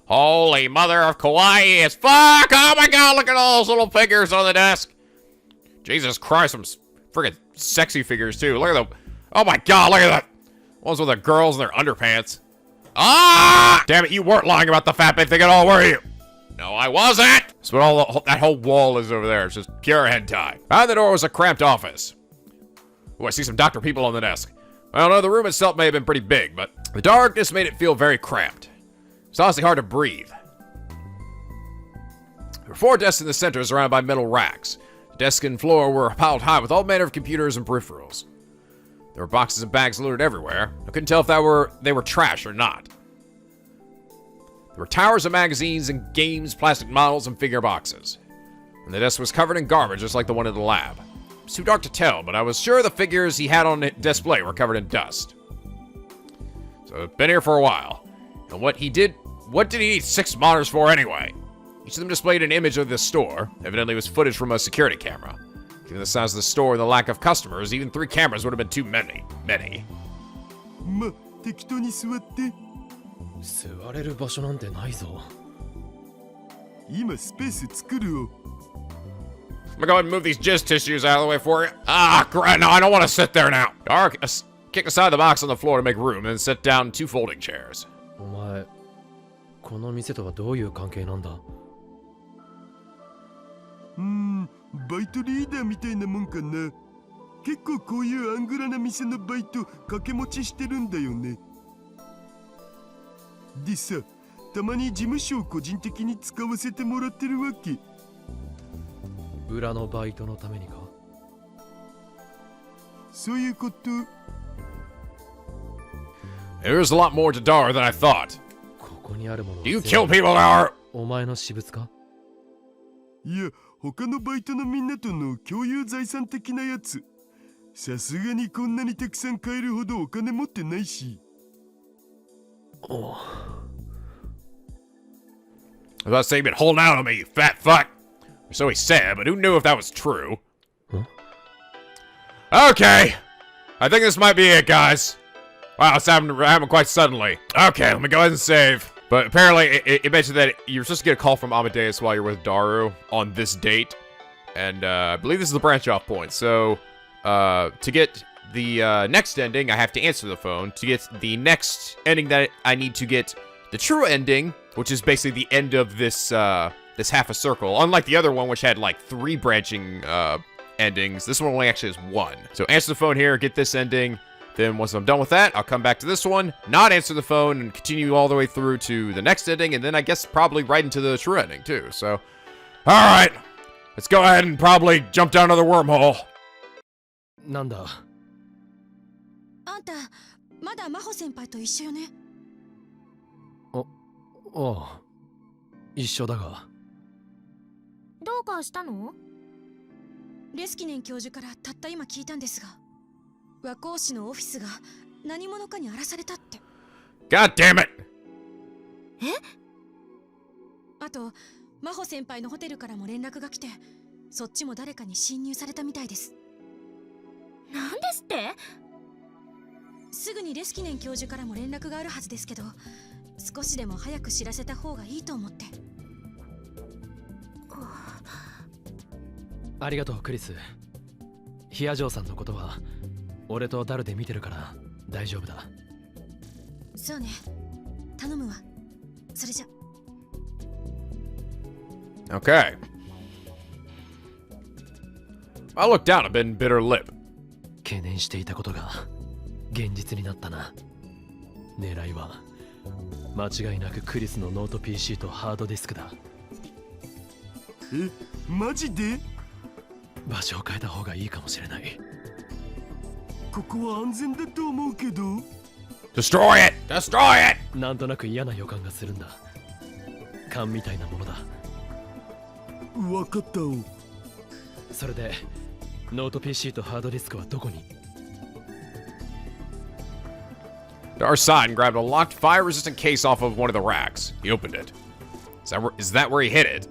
Holy mother of kawaii as fuck! Oh my god, look at all those little figures on the desk! Jesus Christ, some friggin' sexy figures too. Look at them. Oh my god, look at that! Ones with the girls in their underpants. Ah! Damn it, you weren't lying about the fat big thing at all, were you? No, I wasn't! That's what that whole wall is over there. It's just pure hentai. Behind the door was a cramped office. Oh, I see some doctor people on the desk. Well, no, the room itself may have been pretty big, but the darkness made it feel very cramped. It's honestly hard to breathe. There were 4 desks in the center surrounded by metal racks. The desk and floor were piled high with all manner of computers and peripherals. There were boxes and bags littered everywhere. I couldn't tell if they were trash or not. There were towers of magazines and games, plastic models, and figure boxes. And the desk was covered in garbage, just like the one in the lab. It's too dark to tell, but I was sure the figures he had on display were covered in dust. So, been here for a while. And what did he need 6 monitors for anyway? Each of them displayed an image of this store. Evidently, it was footage from a security camera. Given the size of the store and the lack of customers, even 3 cameras would have been too many. ま、適当に座って。座れる場所なんてないぞ。今スペース作るよ。I'm gonna go ahead and move these jizz tissues out of the way for you. Ah, great. No, I don't want to sit there now. Dark, kick aside the box on the floor to make room and sit down 2 folding chairs. お前、この店とはどういう関係なんだ？バイトリーダーみたいなもんかな。結構こういうアングラな店のバイト掛け持ちしてるんだよね。でさ、たまに事務所を個人的に使わせてもらってるわけ。裏のバイトのためにか？そういうこと。There's a lot more to Dar than I thought. ここにあるもの。Do you kill people, Dar? お前の私物か？いや、他のバイトのみんなとの共有財産的なやつ。さすがにこんなにたくさん買えるほどお金持ってないし。おう。I was about to say you've been holding out on me, you fat fuck. So he said, but who knew if that was true? Huh? Okay. I think this might be it, guys. Wow, it's happened quite suddenly. Okay, let me go ahead and save. But apparently, it mentioned that you're supposed to get a call from Amadeus while you're with Daru on this date. And I believe this is the branch-off point. So, to get the next ending, I have to answer the phone. To get the next ending that I need to get the true ending, which is basically the end of this this half a circle. Unlike the other one, which had like 3 branching endings, this one only actually has 1. So answer the phone here, get this ending. Then once I'm done with that, I'll come back to this one, not answer the phone, and continue all the way through to the next ending, and then I guess probably right into the true ending too. So, alright, let's go ahead and probably jump down to the wormhole. なんだ？あんた、まだ真帆先輩と一緒よね。ああ、一緒だが。どうかしたの？レスキネン教授からたった今聞いたんですが、和光市のオフィスが何者かに荒らされたって。God damn it! あと、真帆先輩のホテルからも連絡が来て、そっちも誰かに侵入されたみたいです。なんですって？すぐにレスキネン教授からも連絡があるはずですけど、少しでも早く知らせた方がいいと思って。ありがとう、クリス。ヒヤジョーさんのことは俺とダルで見てるから大丈夫だ。そうね、頼むわ。それじゃ。Okay. I looked down a bit bitter lip. 懸念していたことが現実になったな。狙いは間違いなくクリスのノート PC とハードディスクだ。え、マジで？場所を変えた方がいいかもしれない。ここは安全だと思うけど。Destroy it! Destroy it! なんとなく嫌な予感がするんだ。勘みたいなものだ。わかったお。それでノート PC とハードディスクはどこに？ Dar sighed and grabbed a locked fire-resistant case off of one of the racks. He opened it. Is that where he hid it?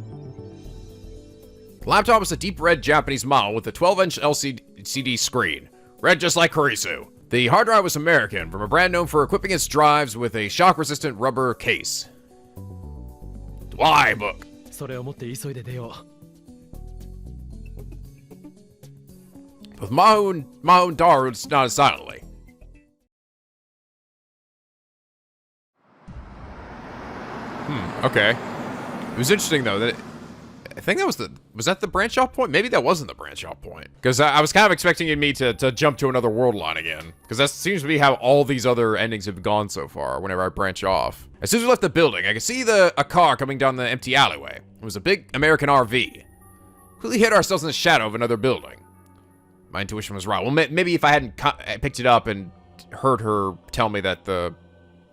The laptop was a deep red Japanese model with a 12-inch LCD screen. Red just like Kurisu. The hard drive was American, from a brand known for equipping its drives with a shock-resistant rubber case. Why book? それを持って急いで出よう。 With Maho and Daru nodded silently. Okay. It was interesting though that I think that was that the branch off point? Maybe that wasn't the branch off point. Because I was kind of expecting me to jump to another world line again. Because that seems to be how all these other endings have gone so far whenever I branch off. As soon as we left the building, I could see a car coming down the empty alleyway. It was a big American RV. Quickly hid ourselves in the shadow of another building. My intuition was right. Well, maybe if I hadn't picked it up and heard her tell me that the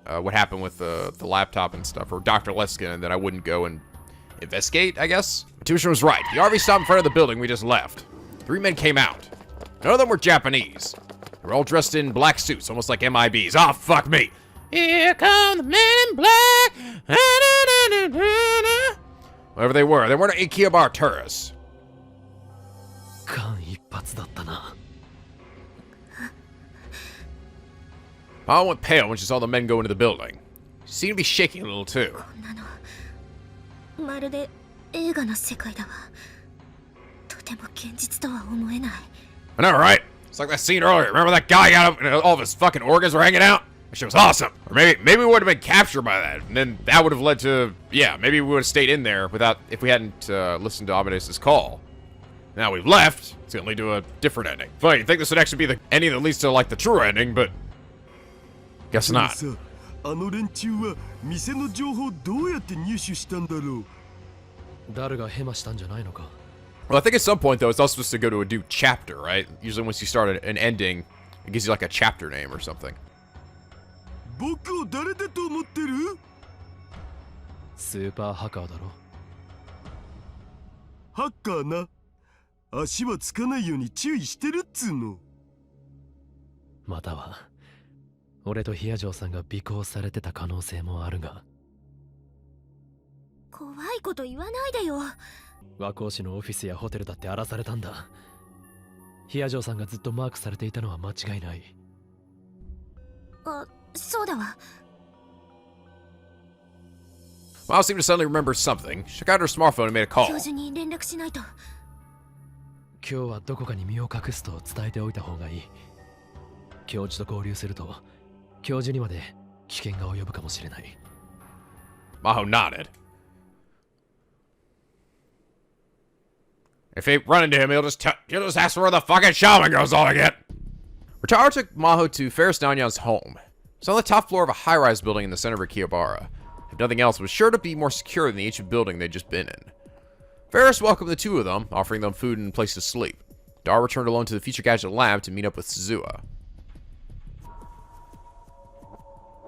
what happened with the laptop and stuff, or Dr. Leskinen, that I wouldn't go and investigate, I guess. Tuition was right. The RV stopped in front of the building we just left. 3 men came out. None of them were Japanese. They were all dressed in black suits, almost like MIBs. Ah, fuck me. Here come the men in black. Whatever they weren't Akihabara tourists. 間一髪だったな。Maho went pale when she saw the men go into the building. She seemed to be shaking a little too. まるで映画の世界だわ。とても現実とは思えない。 I know, right? It's like that scene earlier. Remember that guy got up and all of his fucking organs were hanging out? That shit was awesome. Or maybe we would have been captured by that, and then that would have led to, yeah, maybe we would have stayed in there if we hadn't listened to Amadeus' call. Now we've left. It's gonna lead to a different ending. Funny, you'd think this would actually be the ending that leads to like the true ending, but guess not. あの連中は店の情報どうやって入手したんだろう。誰がヘマしたんじゃないのか。 Well, I think at some point though, it's also supposed to go to a new chapter, right? Usually once you start an ending, it gives you like a chapter name or something. 僕を誰だと思ってる？スーパーハッカーだろ。ハッカーな。足はつかないように注意してるっつうの。または俺とヒヤジョーさんが尾行されてた可能性もあるが。怖いこと言わないでよ。和光市のオフィスやホテルだって荒らされたんだ。ヒヤジョーさんがずっとマークされていたのは間違いない。あ、そうだわ。Maho seemed to suddenly remember something. She took out her smartphone and made a call. 教授に連絡しないと。今日はどこかに身を隠すと伝えておいた方がいい。教授と合流すると教授にまで危険が及ぶかもしれない。Maho nodded. If he run into him, he'll just ask where the fucking shaman goes all I get. Rintaro took Maho to Ferris Nanyan's home. It's on the top floor of a high-rise building in the center of Akihabara. If nothing else, it was sure to be more secure than the ancient building they'd just been in. Ferris welcomed the two of them, offering them food and a place to sleep. Dar returned alone to the Future Gadget lab to meet up with Suzuha.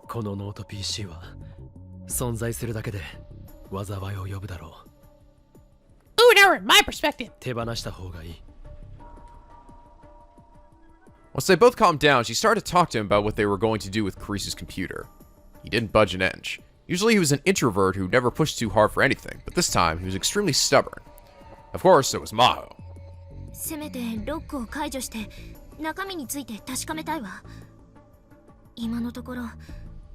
このノート PC は存在するだけで災いを呼ぶだろう。 Ooh, now we're in my perspective. 手放した方がいい。 Once they both calmed down, she started to talk to him about what they were going to do with Kurisu's computer. He didn't budge an inch. Usually he was an introvert who never pushed too hard for anything, but this time he was extremely stubborn. Of course, so was Maho. せめてロックを解除して中身について確かめたいわ。今のところ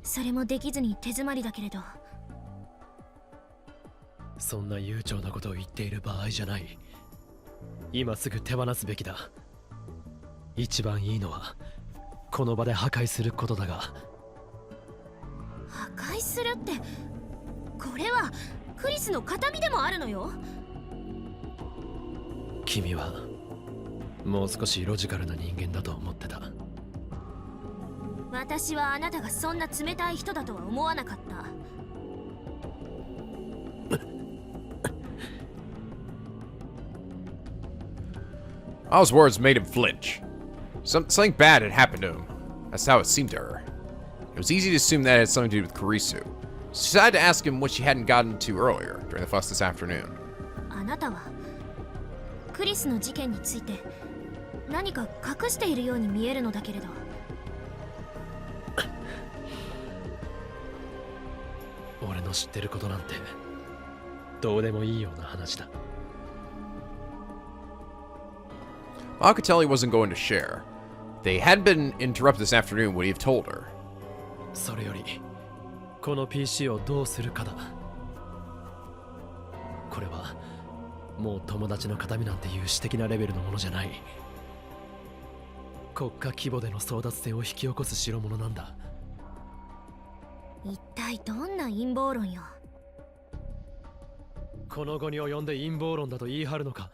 それもできずに手詰まりだけれど。そんな悠長なことを言っている場合じゃない。今すぐ手放すべきだ。一番いいのはこの場で破壊することだが。破壊するって、これはクリスの形見でもあるのよ。君はもう少しロジカルな人間だと思ってた。私はあなたがそんな冷たい人だとは思わなかった。Maho's words made him flinch. Something bad had happened to him. That's how it seemed to her. It was easy to assume that it had something to do with Kurisu. She decided to ask him what she hadn't gotten to earlier during the fuss this afternoon. あなたはクリスの事件について何か隠しているように見えるのだけれど。俺の知ってることなんてどうでもいいような話だ。Maho could tell he wasn't going to share. They hadn't been interrupted this afternoon, would he have told her? それよりこの PC をどうするかだ。これはもう友達の形見なんていう私的なレベルのものじゃない。国家規模での争奪戦を引き起こす代物なんだ。一体どんな陰謀論よ。この後に及んで陰謀論だと言い張るのか。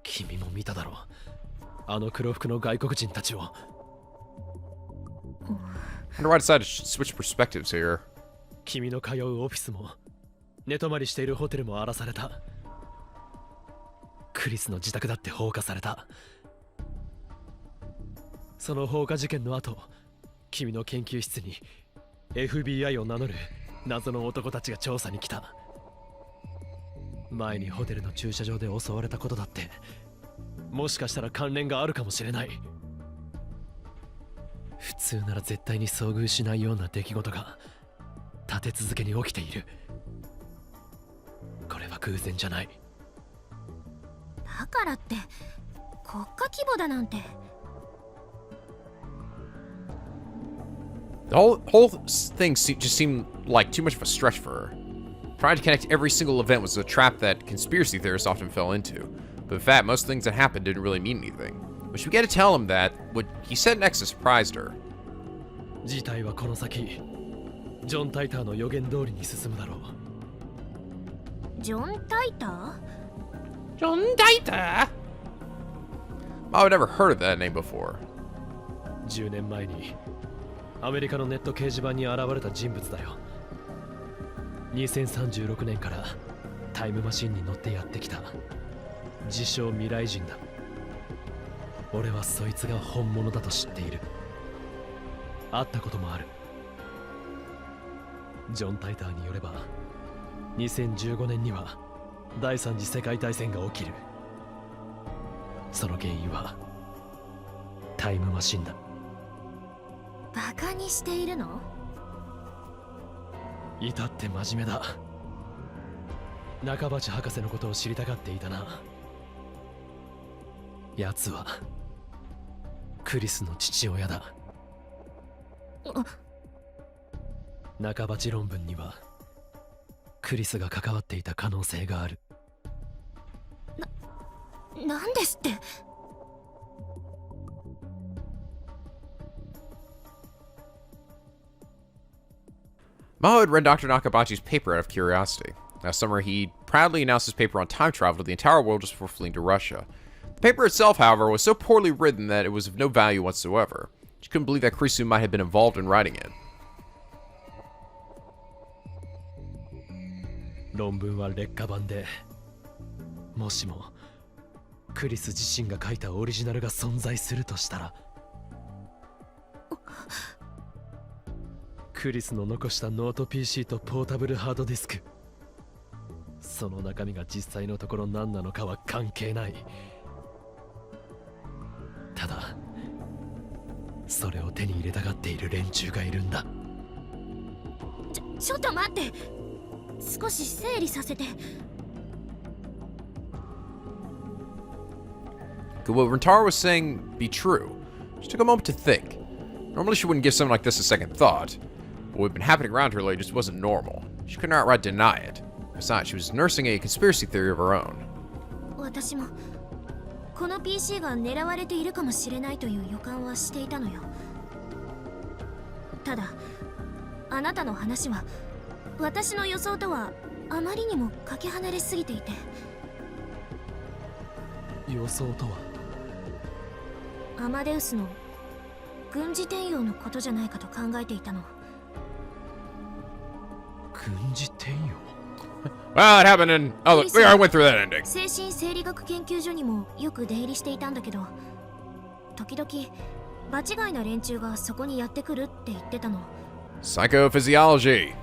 君も見ただろう、あの黒服の外国人たちを。I wonder why I decided to switch perspectives here. 君の通うオフィスも寝泊まりしているホテルも荒らされた。クリスの自宅だって放火された。その放火事件の後、君の研究室に FBI を名乗る謎の男たちが調査に来た。前にホテルの駐車場で襲われたことだって、もしかしたら関連があるかもしれない。普通なら絶対に遭遇しないような出来事が立て続けに起きている。これは偶然じゃない。だからって国家規模だなんて。The whole thing just seemed like too much of a stretch for her. Trying to connect every single event was a trap that conspiracy theorists often fell into. But in fact, most things that happened didn't really mean anything. But she began to tell him that what he said next surprised her. 事態はこの先、ジョン・タイターの予言通りに進むだろう。ジョン・タイター？ジョン・タイタ Maho had never heard of that name before. 10年前にアメリカのネット掲示板に現れた人物だよ。2036年からタイムマシンに乗ってやってきた自称未来人だ。俺はそいつが本物だと知っている。会ったこともある。ジョン・タイターによれば2015年には第三次世界大戦が起きる。その原因はタイムマシンだ。バカにしているの？至って真面目だ。中鉢博士のことを知りたがっていたな。奴はクリスの父親だ。中鉢論文にはクリスが関わっていた可能性がある。なんですって。Maho had read Dr. Nakabachi's paper out of curiosity. Last summer, he proudly announced his paper on time travel to the entire world just before fleeing to Russia. The paper itself, however, was so poorly written that it was of no value whatsoever. She couldn't believe that Kurisu might have been involved in writing it. 論文は劣化版で、もしもクリス自身が書いたオリジナルが存在するとしたら、クリスの残したノート PC とポータブルハードディスク、その中身が実際のところ何なのかは関係ない。ただそれを手に入れたがっている連中がいるんだ。ちょっと待って、少し整理させて。Could what Rintaro was saying be true? She took a moment to think. Normally she wouldn't give something like this a second thought. What had been happening around her lately just wasn't normal. She couldn't outright deny it. Besides, she was nursing a conspiracy theory of her own. 私もこの PC が狙われているかもしれないという予感はしていたのよ。ただあなたの話は私の予想とはあまりにもかけ離れすぎていて。予想とは？アマデウスの軍事転用のことじゃないかと考えていたの。軍事転用？ Well, it happened in... Oh, we already went through that ending. 精神生理学研究所にもよく出入りしていたんだけど、時々場違いな連中がそこにやってくるって言ってたの。Psychophysiology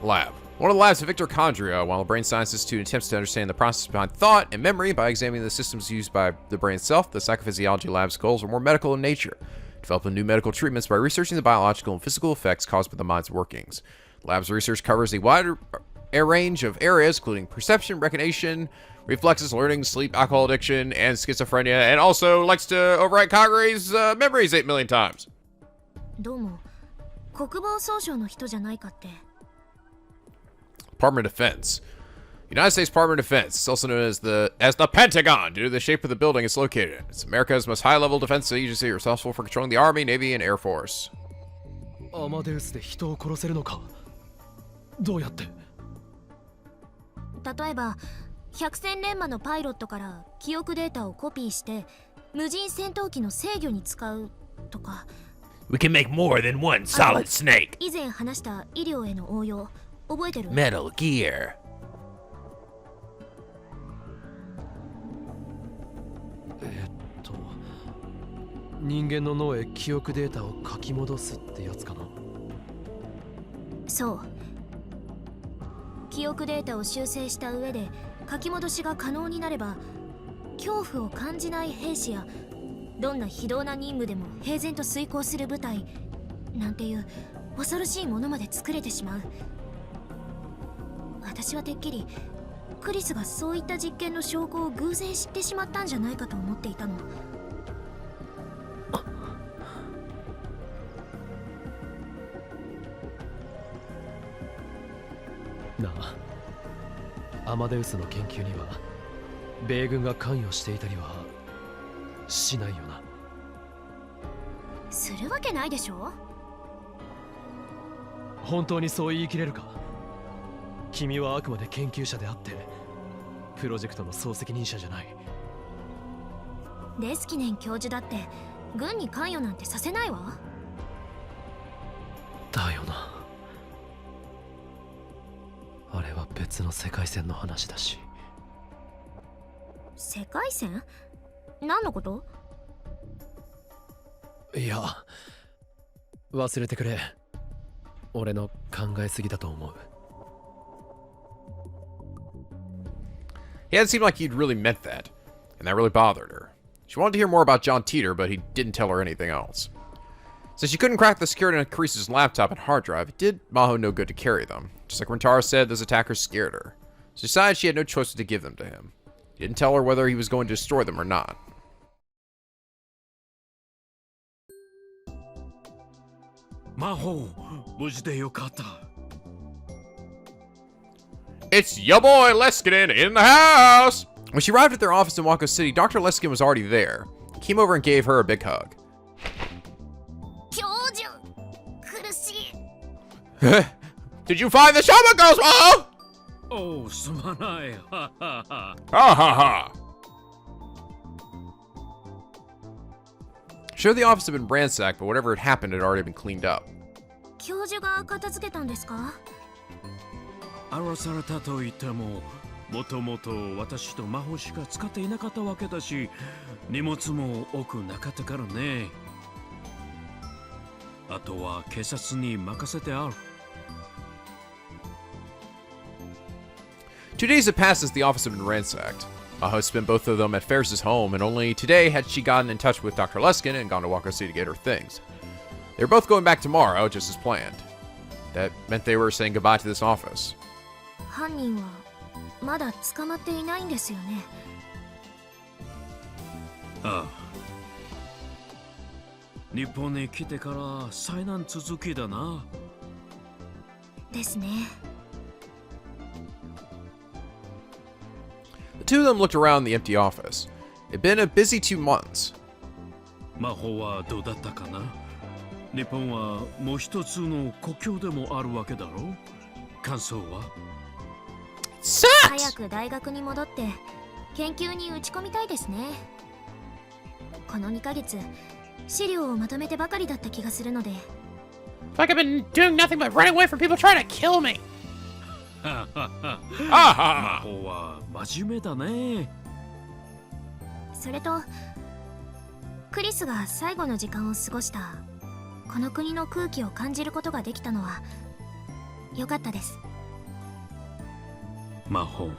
Lab. One of the labs of Victor Condria, while a brain science institute attempts to understand the process behind thought and memory by examining the systems used by the brain itself, the Psychophysiology Lab's goals are more medical in nature, developing new medical treatments by researching the biological and physical effects caused by the mind's workings. The lab's research covers a wide range of areas, including perception, recognition, reflexes, learning, sleep, alcohol addiction, and schizophrenia, and also likes to overwrite Kaguri's memories 8 million times. どうも国防総省の人じゃないかって。Department of Defense. United States Department of Defense. It's also known as the Pentagon due to the shape of the building it's located in. It's America's most high-level defense agency responsible for controlling the Army, Navy, and Air Force. アマデウスで人を殺せるのか？どうやって？例えば百戦錬磨のパイロットから記憶データをコピーして無人戦闘機の制御に使うとか。 We can make more than one solid snake. 以前話した医療への応用覚えてる？ Metal Gear. 人間の脳へ記憶データを書き戻すってやつかな。そう。記憶データを修正した上で書き戻しが可能になれば、恐怖を感じない兵士やどんな非道な任務でも平然と遂行する部隊なんていう恐ろしいものまで作れてしまう。私はてっきりクリスがそういった実験の証拠を偶然知ってしまったんじゃないかと思っていたの。なあ、アマデウスの研究には米軍が関与していたりはしないよな。するわけないでしょ。本当にそう言い切れるか。君はあくまで研究者であってプロジェクトの総責任者じゃない。レスキネン教授だって軍に関与なんてさせないわ。だよな。あれは別の世界線の話だし。世界線？何のこと？いや、忘れてくれ。俺の考えすぎだと思う。He hadn't seemed like he'd really meant that, and that really bothered her. She wanted to hear more about John Teeter, but he didn't tell her anything else. Since she couldn't crack the security on Kurisu's laptop and hard drive, it did Maho no good to carry them. Just like Rintaro said, those attackers scared her. So she decided she had no choice but to give them to him. He didn't tell her whether he was going to destroy them or not. Maho, 無事でよかった。It's your boy Leskinen in the house! When she arrived at their office in Wako City, Dr. Leskinen was already there. He came over and gave her a big hug. 教授、苦しい。 Did you find the shaman ghost, Maho? おう、すまない。ははは。Ha ha ha. Sure, the office had been ransacked, but whatever had happened had already been cleaned up. 教授が片付けたんですか？荒らされたと言っても、もともと私と魔法しか使っていなかったわけだし、荷物も多くなかったからね。あとは警察に任せてある。2 days had passed since the office had been ransacked. Maho spent both of them at Ferris's home, and only today had she gotten in touch with Dr. Leskinen and gone to Wako City to get her things. They were both going back tomorrow, just as planned. That meant they were saying goodbye to this office. 犯人はまだ捕まっていないんですよね。ああ。日本に来てから災難続きだな。ですね。The two of them looked around the empty office. It had been a busy 2 months. 魔法はどうだったかな。日本はもう一つの故郷でもあるわけだろう。感想は？早く大学に戻って研究に打ち込みたいですね。この2ヶ月資料をまとめてばかりだった気がするので。It's like I've been doing nothing but running away from people trying to kill me. 魔法は真面目だね。それとクリスが最後の時間を過ごしたこの国の空気を感じることができたのは良かったです。魔法。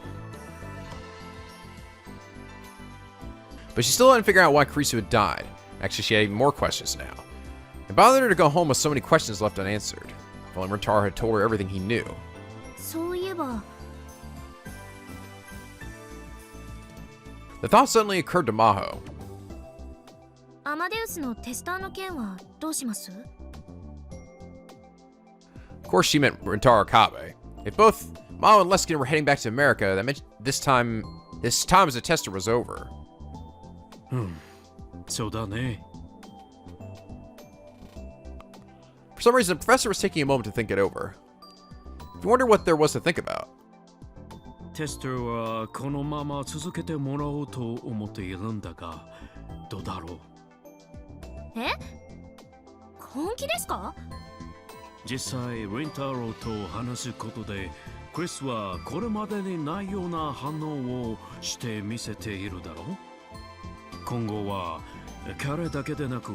But she still hadn't figured out why Kurisu had died. Actually, she had even more questions now. It bothered her to go home with so many questions left unanswered. If only Rintaro had told her everything he knew. そういえば The thought suddenly occurred to Maho. アマデウスのテスターの件はどうします？ Of course, she meant Rintaro Okabe. If both Maho and Leskinen were heading back to America, that meant this time as a tester was over. そうだね。 For some reason, the professor was taking a moment to think it over. He wondered what there was to think about. テストはこのまま続けてもらおうと思っているんだが、どうだろう。え？本気ですか？実際、リンタロウと話すことで、クリスはこれまでにないような反応をしてみせているだろう。今後は彼だけでなく、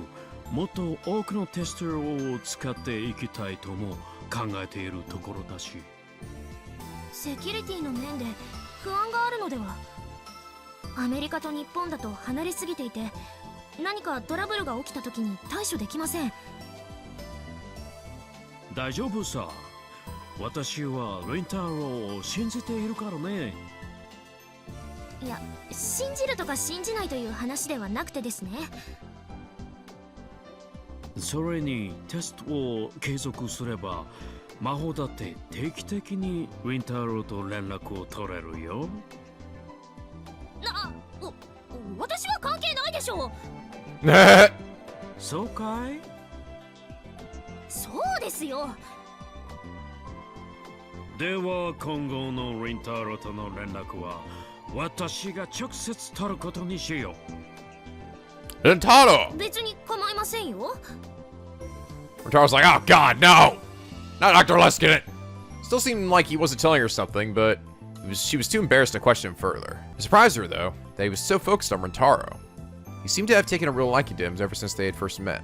もっと多くのテストを使っていきたいとも考えているところだし。セキュリティの面で不安があるのでは。アメリカと日本だと離れすぎていて、何かトラブルが起きた時に対処できません。大丈夫さ。私はリンタロウを信じているからね。いや、信じるとか信じないという話ではなくてですね。それにテストを継続すれば、魔法だって定期的にリンタロウと連絡を取れるよ。私は関係ないでしょう。そうかい？そうですよ。では今後のリンタロウとの連絡は私が直接取ることにしよう。Rintaro! 別に構いませんよ。Rintaro's like, oh god, no! Not Dr. Leskinen! Still seemed like he wasn't telling her something, but she was too embarrassed to question him further. It surprised her, though, that he was so focused on Rintaro. He seemed to have taken a real liking to him ever since they had first met.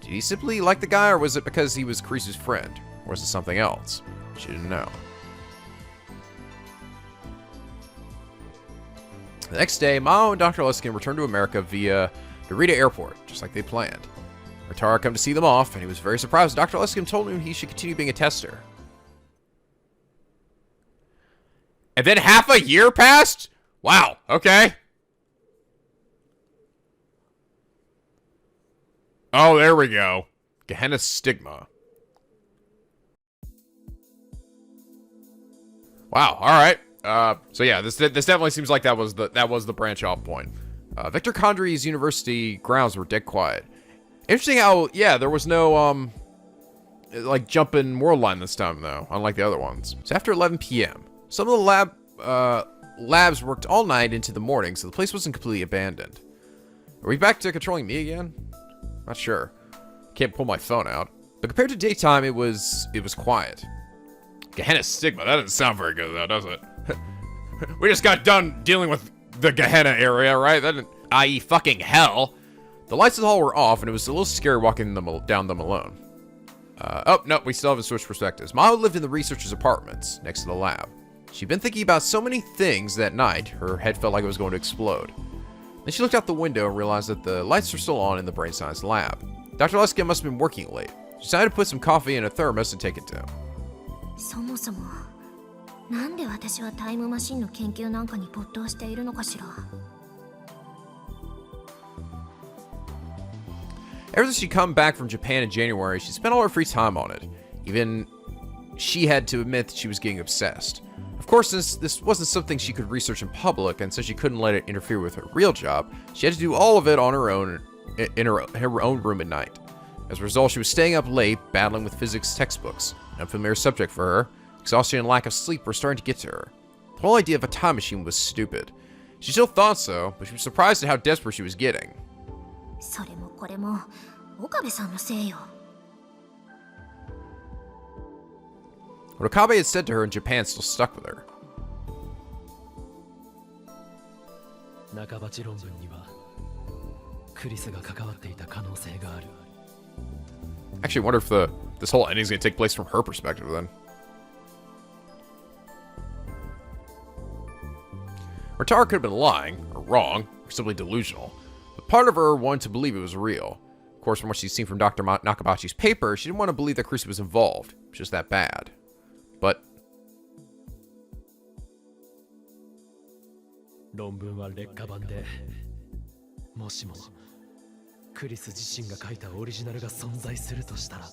Did he simply like the guy, or was it because he was Kurisu's friend? Or was it something else? She didn't know. The next day, Maho and Dr. Leskinen returned to America via Narita Airport, just like they planned. Rintaro came to see them off, and he was very surprised Dr. Leskinen told him he should continue being a tester. And then half a year passed? Wow, okay. Oh, there we go. Gehenna Stigma. Wow, alright. So yeah, this definitely seems like that was the branch off point. Victor Condry's university grounds were dead quiet. Interesting how, yeah, there was no, like, jumping world line this time, though, unlike the other ones. It's after 11 p.m. Some of the labs worked all night into the morning, so the place wasn't completely abandoned. Are we back to controlling me again? Not sure. Can't pull my phone out. But compared to daytime, it was quiet. Gehenna Stigma, that doesn't sound very good, though, does it? We just got done dealing with the Gehenna area, right? That didn't, i.e. fucking hell. The lights of the hall were off, and it was a little scary walking down them alone. Oh, no, we still haven't switched perspectives. Maho lived in the researcher's apartments, next to the lab. She'd been thinking about so many things that night, her head felt like it was going to explode. Then she looked out the window and realized that the lights were still on in the brain science lab. Dr. Leskinen must have been working late. She decided to put some coffee in a thermos and take it to him. そもそもなんで私はタイムマシンの研究なんかに没頭しているのかしら。Ever since she'd come back from Japan in January, she spent all her free time on it. Even she had to admit that she was getting obsessed. Of course, since this wasn't something she could research in public, and so she couldn't let it interfere with her real job, she had to do all of it on her own, in her own room at night. As a result, she was staying up late, battling with physics textbooks, an unfamiliar subject for her. Exhaustion and lack of sleep were starting to get to her. The whole idea of a time machine was stupid. She still thought so, but she was surprised at how desperate she was getting. それもこれも岡部さんのせいよ。 What Okabe had said to her in Japan still stuck with her. 半ばち論文にはクリスが関わっていた可能性がある。 Actually, I wonder if this whole ending is going to take place from her perspective then. Rintaro could have been lying, or wrong, or simply delusional. But part of her wanted to believe it was real. Of course, from what she'd seen from Dr. Nakabachi's paper, she didn't want to believe that Kurisu was involved. It was just that bad. But 論文は劣化版で、もしもクリス自身が書いたオリジナルが存在するとしたら。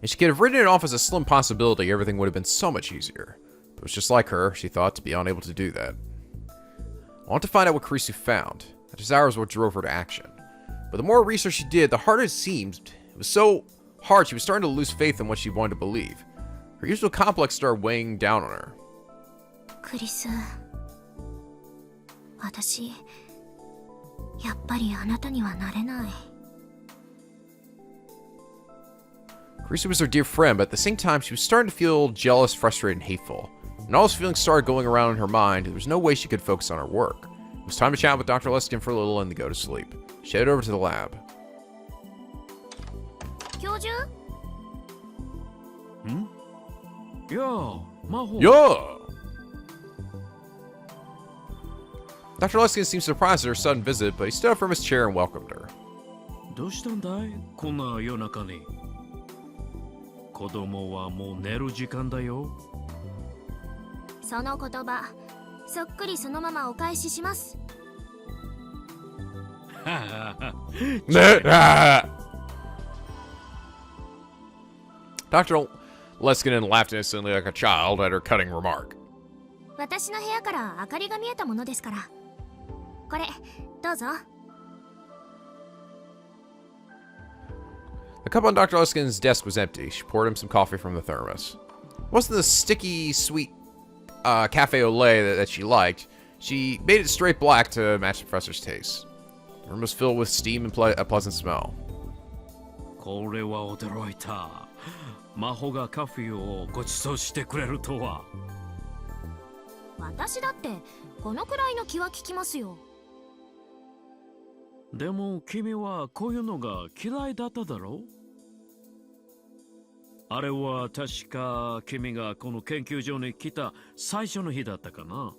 if she could have written it off as a slim possibility, everything would have been so much easier. But it was just like her, she thought, to be unable to do that. I want to find out what Kurisu found. That desire was what drove her to action. But the more research she did, the harder it seemed. It was so hard, she was starting to lose faith in what she wanted to believe. Her usual complex started weighing down on her. クリス、私、やっぱりあなたにはなれない。 Kurisu was her dear friend, but at the same time, she was starting to feel jealous, frustrated, and hateful. When all those feelings started going around in her mind, there was no way she could focus on her work. It was time to chat with Dr. Leskinen for a little and then go to sleep. She headed over to the lab. 教授 Yo, Maho. Yo! Dr. Leskinen seemed surprised at her sudden visit, but he stood up from his chair and welcomed her. どうしたんだいこんな夜中に。子供はもう寝る時間だよ。その言葉そっくりそのままお返しします。Dr. Leskinen laughed innocently like a child at her cutting remark. 私の部屋から明かりが見えたものですから。これどうぞ。The cup on Dr. Leskinen's desk was empty. She poured him some coffee from the thermos. It wasn't the sticky, sweet cafe au lait that she liked. She made it straight black to match the professor's taste. The room was filled with steam and a pleasant smell. これは驚いた。マホがカフェをご馳走してくれるとは。私だってこのくらいの気は利きますよ。でも君はこういうのが嫌いだっただろう？あれは確か君がこの研究所に来た最初の日だったかな。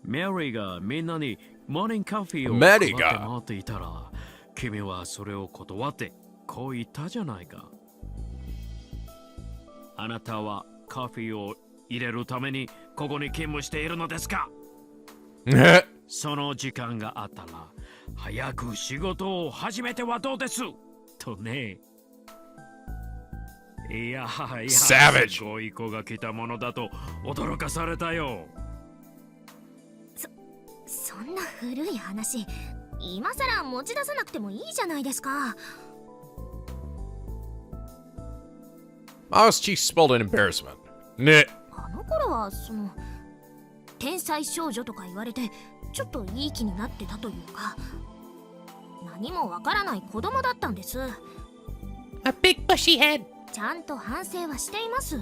メリーがみんなにモーニングカフェを配って回っていたら、君はそれを断ってこう言ったじゃないか。あなたはカフェを入れるためにここに勤務しているのですか？その時間があったら早く仕事を始めてはどうですとね。いや、Savage. すごい子が来たものだと驚かされたよ。そんな古い話、今さら持ち出さなくてもいいじゃないですか。Maho's cheeks swelled in embarrassment. Nah. あの頃は天才少女とか言われてちょっといい気になってたというか、何もわからない子供だったんです。 A big bushy head. ちゃんと反省はしています。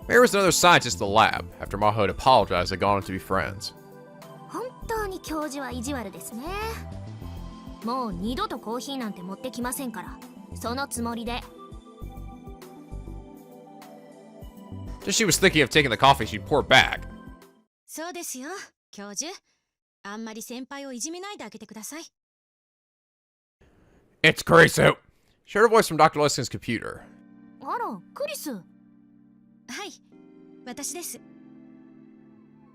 Mary was another scientist in the lab. After Maho had apologized, they'd gone on to be friends. 本当に教授は意地悪ですね。もう二度とコーヒーなんて持ってきませんから、そのつもりで。 Just she was thinking of taking the coffee, she'd pour it back. そうですよ、教授。あんまり先輩をいじめないであげてください。 It's Kurisu. She heard a voice from Dr. Leskinen's computer. あら、クリス。はい、私です。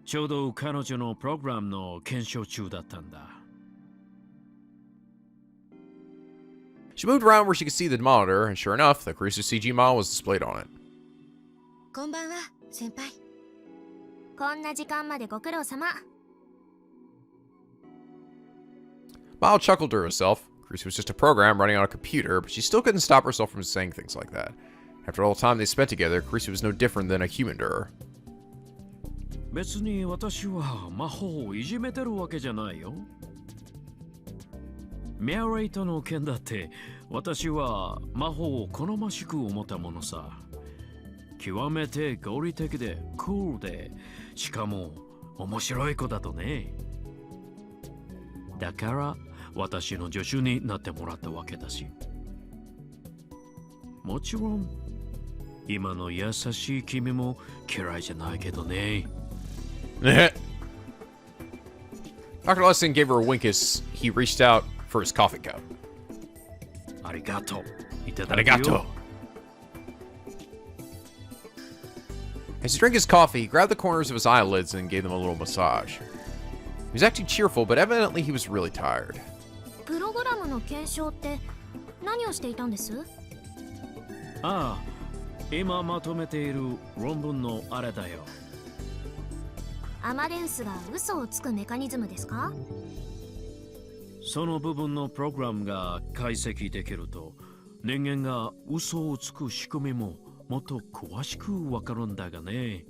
ちょうど彼女のプログラムの検証中だったんだ。She moved around where she could see the monitor, and sure enough, the Kurisu CG model was displayed on it. こんばんは、先輩。こんな時間までご苦労様。 Maho chuckled to herself. Kurisu was just a program running on a computer, but she still couldn't stop herself from saying things like that. After all the time they spent together, Kurisu was no different than a human to her. 別に私は魔法をいじめてるわけじゃないよ。メアレイとの件だって私は魔法を好ましく思ったものさ。極めて合理的でクールで、しかも面白い子だとね。だから私の助手になってもらったわけだし。もちろん今の優しい君も嫌いじゃないけどね。Dr. Leskinen gave her a wink as he reached out for his coffee cup. ありがとう。いただくよ。 As he drank his coffee, he grabbed the corners of his eyelids and gave them a little massage. He was acting cheerful, but evidently he was really tired. プログラムの検証って何をしていたんです？ああ、今まとめている論文のあれだよ。アマデウスが嘘をつくメカニズムですか？その部分のプログラムが解析できると、人間が嘘をつく仕組みももっと詳しくわかるんだがね。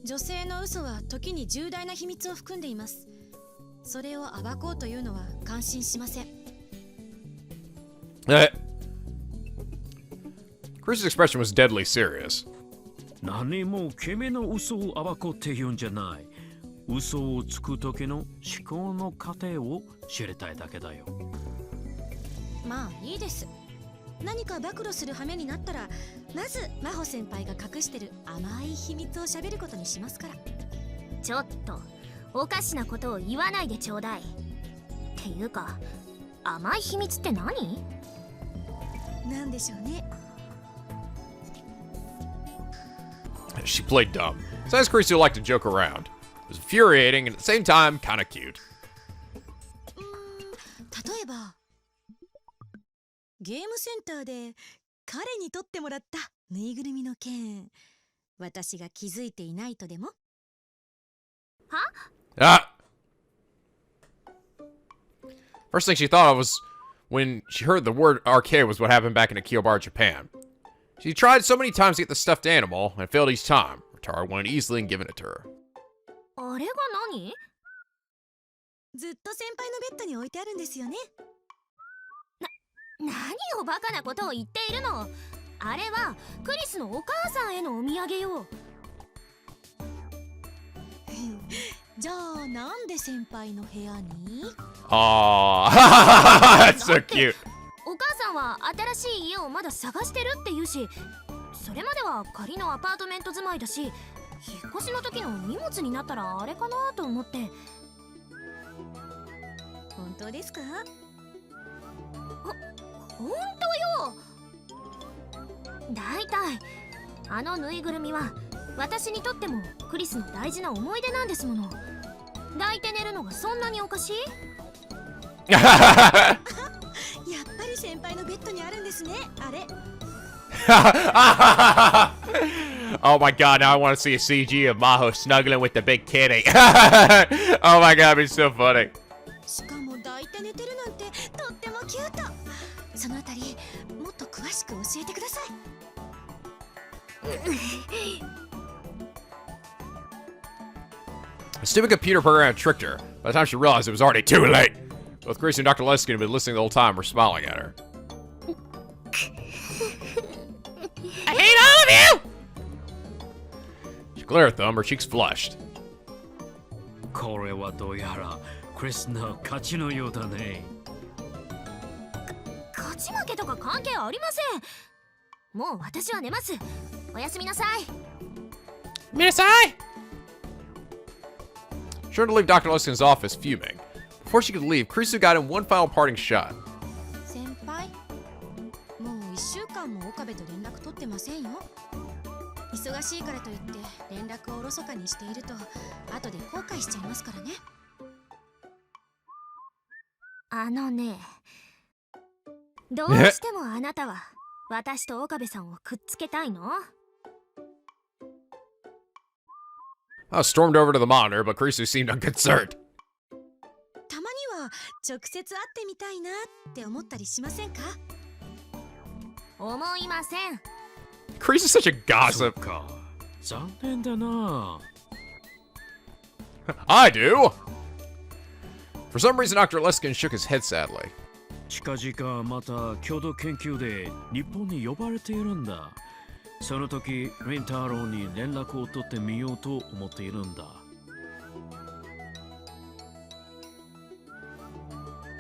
女性の嘘は時に重大な秘密を含んでいます。それを暴こうというのは感心しません。Kurisu Kurisu's expression was deadly serious. 何も君の嘘を暴こうって言うんじゃない。嘘をつく時の思考の過程を知りたいだけだよ。まあいいです。何か暴露する羽目になったら、まず真帆先輩が隠してる甘い秘密を喋ることにしますから。ちょっとおかしなことを言わないでちょうだい。っていうか甘い秘密って何？なんでしょうね。She played dumb. Besides, Kurisu liked to joke around. It was infuriating and at the same time kind of cute. 例えばゲームセンターで彼に取ってもらったぬいぐるみの件、私が気づいていないとでも？Ah! First thing she thought of was when she heard the word arcade was what happened back in Akihabara, Japan. She tried so many times to get the stuffed animal and failed each time. Rintaro won easily and given it to her. あれが何？ずっと先輩のベッドに置いてあるんですよね。何をバカなことを言っているの。あれはクリスのお母さんへのお土産よ。じゃあなんで先輩の部屋に？ Aww. That's so cute. お母さんは新しい家をまだ探してるって言うし、それまでは仮のアパートメント住まいだし、引っ越しの時の荷物になったらあれかなと思って。本当ですか？本当よ。だいたいあのぬいぐるみは私にとってもクリスの大事な思い出なんですもの。抱いて寝るのがそんなにおかしい？やっぱり先輩のベッドにあるんですね、あれ。Oh my god, now I want to see a CG of Maho snuggling with the big kitty. Oh my god, it's so funny. しかも抱いて寝てるなんてとってもキュート。そのあたりもっと詳しく教えてください。A stupid computer program tricked her. By the time she realized it was already too late. Both Kurisu and Dr. Leskinen had been listening the whole time, were smiling at her. I hate all of you! She glared at them, her cheeks flushed. これはどうやらクリスの勝ちのようだね。勝ち負けとか関係ありません。もう私は寝ます。おやすみなさい。見なさい。 She turned to leave Dr. Leskinen's office, fuming. Before she could leave, Kurisu got in one final parting shot. 先輩、もう1週間も岡部と連絡取ってませんよ。忙しいからといって連絡をおろそかにしていると後で後悔しちゃいますからね。あのね、どうしてもあなたは私と岡部さんをくっつけたいの？ I stormed over to the monitor, but Kurisu seemed unconcerned. たまには直接会ってみたいなって思ったりしませんか？思いません。 Kurisu's such a gossip. か、残念だな。I do! For some reason, Dr. Leskinen shook his head sadly. 近々また共同研究で日本に呼ばれているんだ。その時、リンタロウに連絡を取ってみようと思っているんだ。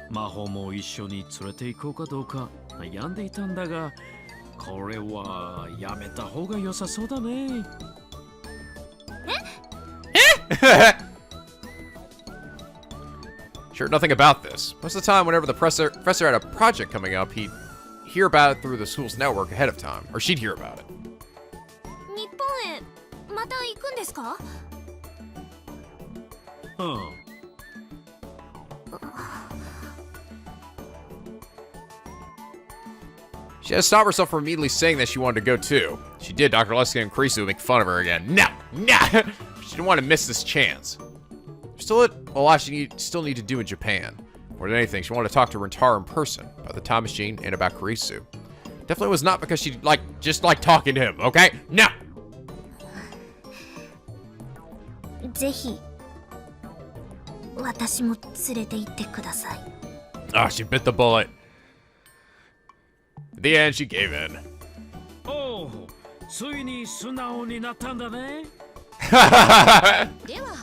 魔法も一緒に連れて行こうかどうか悩んでいたんだが、これはやめた方が良さそうだね。Sure, nothing about this. Most of the time, whenever the professor had a project coming up, he'd hear about it through the school's network ahead of time, or she'd hear about it. 日本へまた行くんですか？She had to stop herself from immediately saying that she wanted to go too. She did, Dr. Leskinen and Kurisu would make fun of her again. No! She didn't want to miss this chance. There's still a lot she still need to do in Japan. More than anything, she wanted to talk to Rintaro in person about the time machine and about Kurisu. Definitely was not because she just liked talking to him, okay? No! ぜひ私も連れて行ってください。 Ah, she bit the bullet. At the end, she gave in. おついに素直になったんだね。では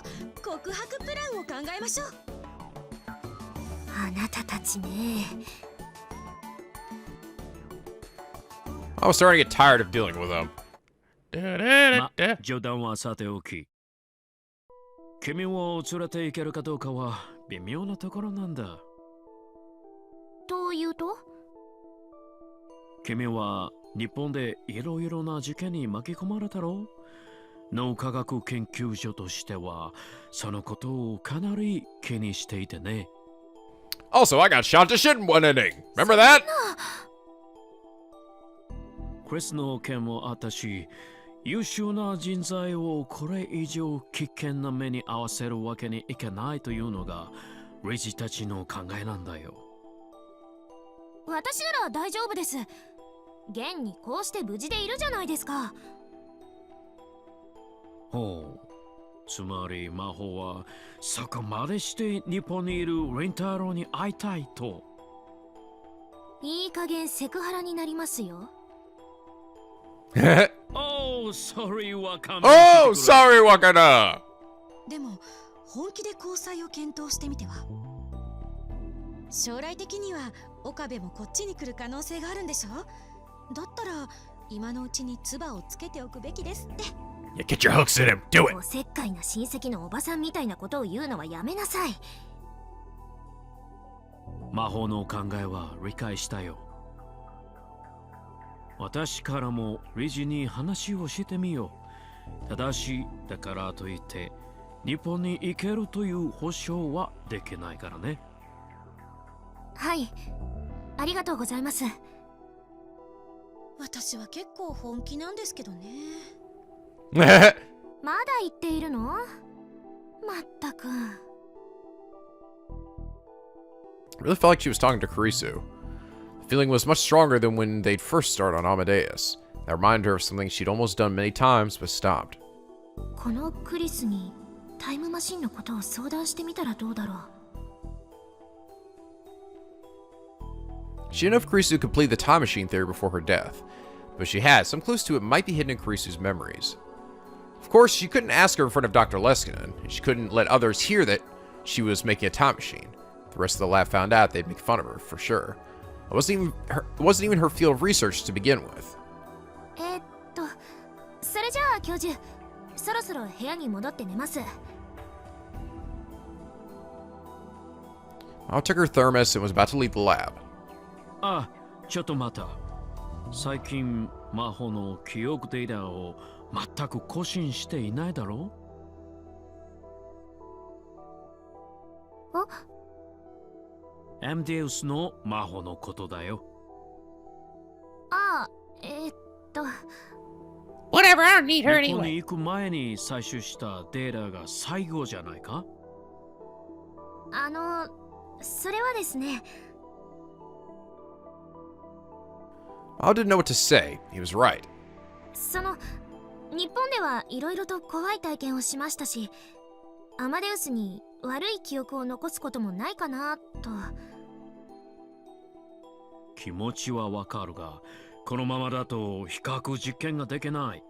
告白プランを考えましょう。あなたたちね。I was starting to get tired of dealing with them. ま、冗談はさておき。君を連れて行けるかどうかは微妙なところなんだ。というと？君は日本でいろいろな事件に巻き込まれたろう。脳科学研究所としてはそのことをかなり気にしていてね。Also, I got shot to shit in one inning. Remember that? クリスの件もあったし、優秀な人材をこれ以上危険な目に遭わせるわけにいけないというのが理事たちの考えなんだよ。私なら大丈夫です。現にこうして無事でいるじゃないですか。ほう。つまり魔法はそこまでして日本にいるリンタロウに会いたいと。いい加減セクハラになりますよ。Oh, sorry, Wakana. Oh, sorry, Wakana. でも本気で交際を検討してみては。将来的には岡部もこっちに来る可能性があるんでしょ。だったら今のうちに唾をつけておくべきですって。Yeah, get your hooks in him. Do it. おせっかいな親戚のおばさんみたいなことを言うのはやめなさい。魔法の考えは理解したよ。私からも理事に話をしてみよう。ただし、だからといって日本に行けるという保証はできないからね。はい、ありがとうございます。私は結構本気なんですけどね。まだ言っているの？まったく。I really felt like she was talking to Kurisu. The feeling was much stronger than when they'd first started on Amadeus. That reminded her of something she'd almost done many times but stopped. このクリスにタイムマシンのことを相談してみたらどうだろう。She didn't know if Kurisu completed the time machine theory before her death, but she had some clues to it might be hidden in Kurisu's memories. Of course, she couldn't ask her in front of Dr. Leskinen, and she couldn't let others hear that she was making a time machine. If the rest of the lab found out, they'd make fun of her, for sure. It wasn't even her field of research to begin with. それじゃあ教授、そろそろ部屋に戻って寝ます。Maho took her thermos and was about to leave the lab. あ、ちょっと待った。最近魔法の記憶データを全く更新していないだろう。アマデウスの魔法のことだよ。ああ、Whatever, I don't need her 日本 anyway. に行く前に採取したデータが最後じゃないか？それはですね。Maho didn't know what to say. He was right. 日本ではいろいろと怖い体験をしましたし、アマデウスに悪い記憶を残すこともないかなと。気持ちはわかるが、このままだと比較実験ができない。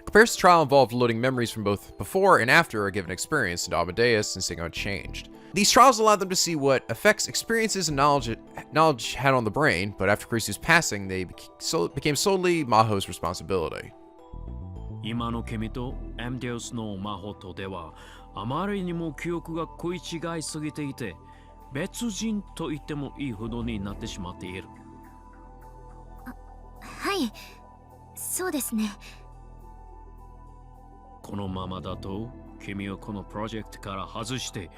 Comparis trial involved loading memories from both before and after a given experience into Amadeus and seeing how it changed. These trials allowed them to see what effects experiences and knowledge had on the brain, but after Kurisu's passing, they became solely Maho's responsibility. 今の君とアマデウスの魔法とでは、あまりにも記憶が食い違いすぎていて、別人と言ってもいいほどになってしまっている。はい、そうですね。このままだと君をこのプロジェクトから外して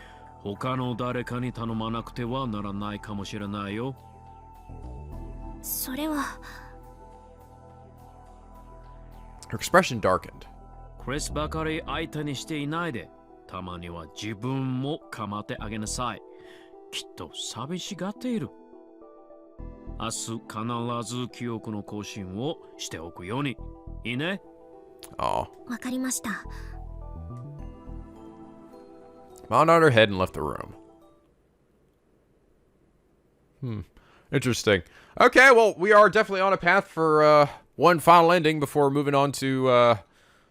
他の誰かに頼まなくてはならないかもしれないよ。それは。Her expression darkened. クリスばかり相手にしていないで、たまには自分も構ってあげなさい。きっと寂しがっている。明日必ず記憶の更新をしておくように。いいね。Aw. わかりました。Maho nodded her head and left the room. Interesting. Okay, well, we are definitely on a path for one final ending before moving on to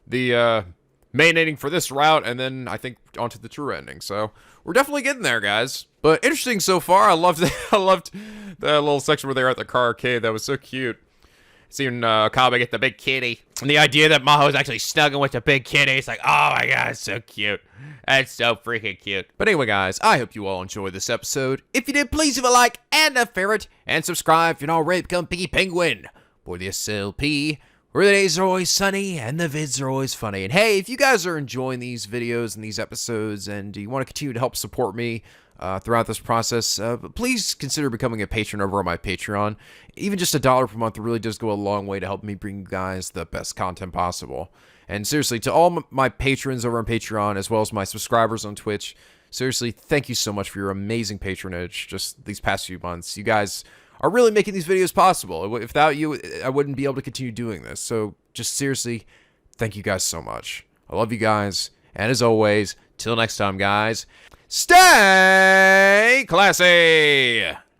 the main ending for this route, and then I think onto the true ending. So we're definitely getting there, guys. But interesting so far. I loved I loved the little section where they were at the car arcade. That was so cute. Seeing Okabe get the big kitty. And the idea that Maho is actually snuggling with the big kitty. It's like, oh my god, it's so cute. That's so freaking cute. But anyway, guys, I hope you all enjoyed this episode. If you did, please leave a like and a favorite. And subscribe if you're not already become Piggy Penguin. For the SLP, where the days are always sunny and the vids are always funny. And hey, if you guys are enjoying these videos and these episodes and you want to continue to help support me throughout this process, please consider becoming a patron over on my Patreon. Even just $1 per month really does go a long way to help me bring you guys the best content possible. And seriously, to all my patrons over on Patreon, as well as my subscribers on Twitch, seriously, thank you so much for your amazing patronage just these past few months. You guys are really making these videos possible. Without you, I wouldn't be able to continue doing this. So just seriously, thank you guys so much. I love you guys. And as always, till next time, guys, stay classy!